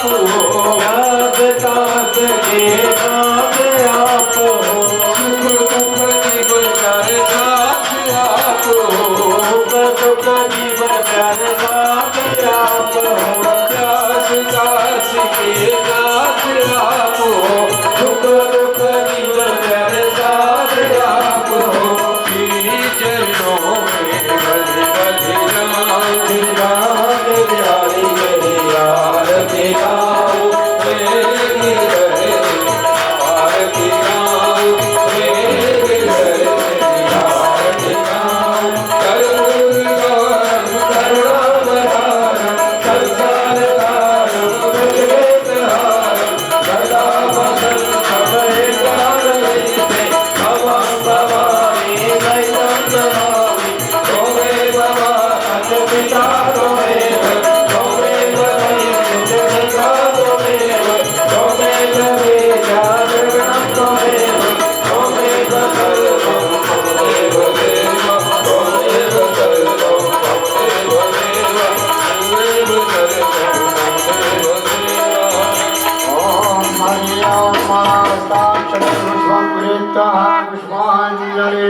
व्यास दास के दास आप हो, सुख दुख जीवन प्यारे साथ आप हो, सुख दुख जीवन प्यारे साथ आप हो, व्यास दास के दास आप हो, सुख दुख जीवन प्यारे साथ आप हो। चरणों में बज बज जाऊं, राग बिहारी मेरी आरती गाओ, मेरी रहे आरती गाऊं, मेरी रहे आरती गाऊं, करुणावतारम करुणावतारम संसारतारम भुजगेन्द्रहारम सदा वसंत भयकारणैते भवं भवानी दैवं नमामि। त्वमेव माता पिता त्वमेव, त्वमेव दैवपिता त्वमेव, त्वमेव वेदा जगतं त्वमेव, त्वमेव सर्वं त्वमेव देव, त्वमेव सर्वं त्वमेव देव, त्वमेव सर्वं त्वमेव देव। ओम हरियामास्ताक्षरपुष्पं गृहीत्वा पुष्पाञ्जलि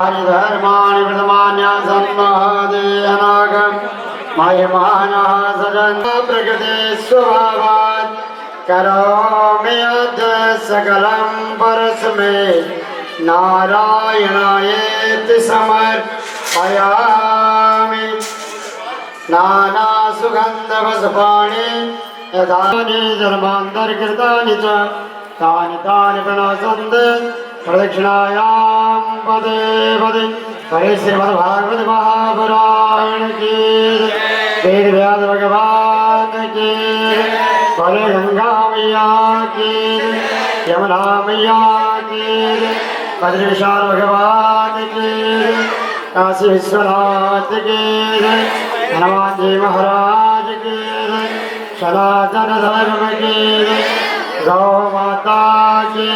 हरिधर्माणि प्रथमान्यासन् महादेयनागं महिमानः सजन् प्रकृते स्वभावात् करोमि यद् सकलं परस्मै नारायणायेति समर्पयामि। नाना सुगन्धवसपाणि यथानि जन्मान्तर्कृतानि च तानि तानि प्रणसन्ते प्रदक्षिणायां पदे पदे। हरे श्रीमद्भागवत महापुराण की वेद व्यास भगवान की, हरे गंगा मैया की, यमुना मैया की, बद्रीशार भगवान की, काशी विश्वनाथ की, हनुमान जी महाराज की, सनातन धर्म की, गौ माता की,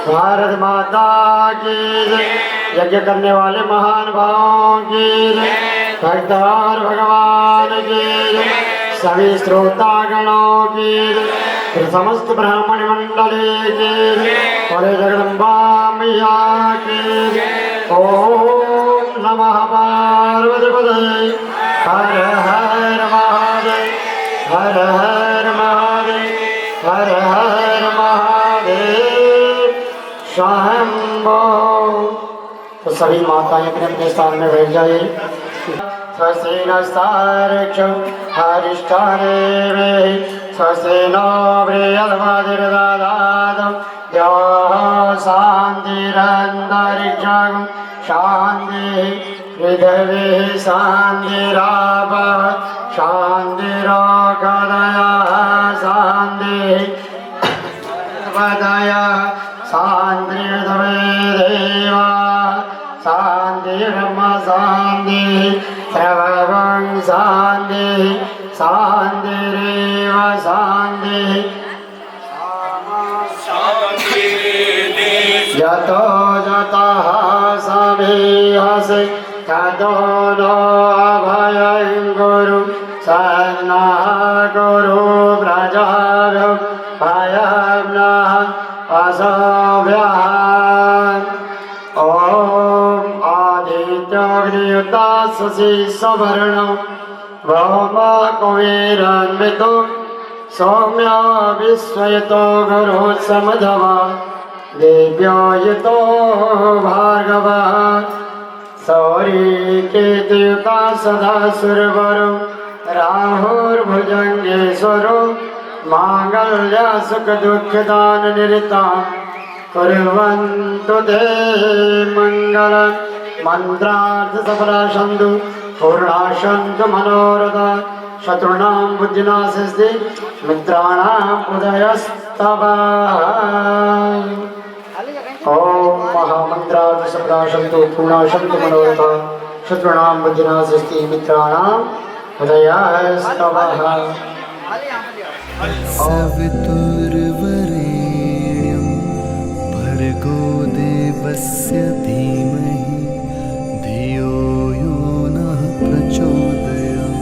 भारत माता की, यज्ञ करने वाले महान भावों की, भक्तवार भगवान की, सभी श्रोतागणों की, समस्त ब्राह्मण मंडली की, और जगदम्बा मैया की। ओम नमः पार्वतीपतये हर हर महादेव, हर हर महादेव, हर हर महादेव शंभो। तो सभी माताएं अपने अपने स्थान में बैठ जाइए। स्वस्ति नस्तारक्षो हरिष्ठाने मे, स्वस्ति नो बृहस्पतिर्दधातु यो शान्तिरन्तरिक्षं शान्तिः पृथिवी शान्तिरापः शान्तिरोषधयः शान्तिः पदयः शान्तिर्देवा शान्तिर्ब्रह्म शान्तिः सर्वं शान्तिः शान्तिरेव शान्तिः। यतो जतः समीहसि ततो नो अभयं कुरु सन्नः कुरु प्रजाभ्यो भयं नः असभ्यः। ॐ आदित्योऽग्नियुता शशि सवर्णो भौमा कुबेरान्वितो सौम्या विश्वयतो गुरुः समधवा देव्यो यतो भार्गवः सौरिकेतुयुता सदा सुरवरो राहुर्भुजङ्गेश्वरो माङ्गल्य सुखदुःखदाननिरतां कुर्वन्तु ते मङ्गलं। मन्त्रार्थसफलाशन्तु पूर्णाशन्तु मनोरथा शत्रूणां बुद्धिनाशस्ति मित्राणाम् उदयस्तवः। ओम महामन्त्रार्थसफलाशन्तु पूर्णाशन्तु मनोरथा शत्रूणां बुद्धिनाशस्ति मित्राणाम् उदयस्तवः। सवितुर्वरेण्यं भर्गो देवस्य धीमहि धियो यो नः प्रचोदयात्।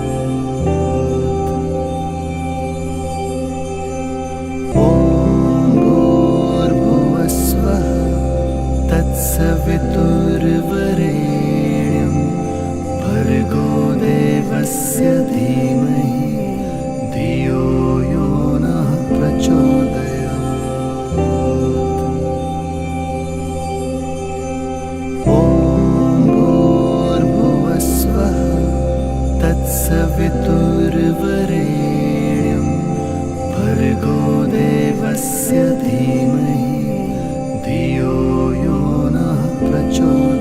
भर्गो देवस्य धीमहि धियो यो नः प्रचोदयात्।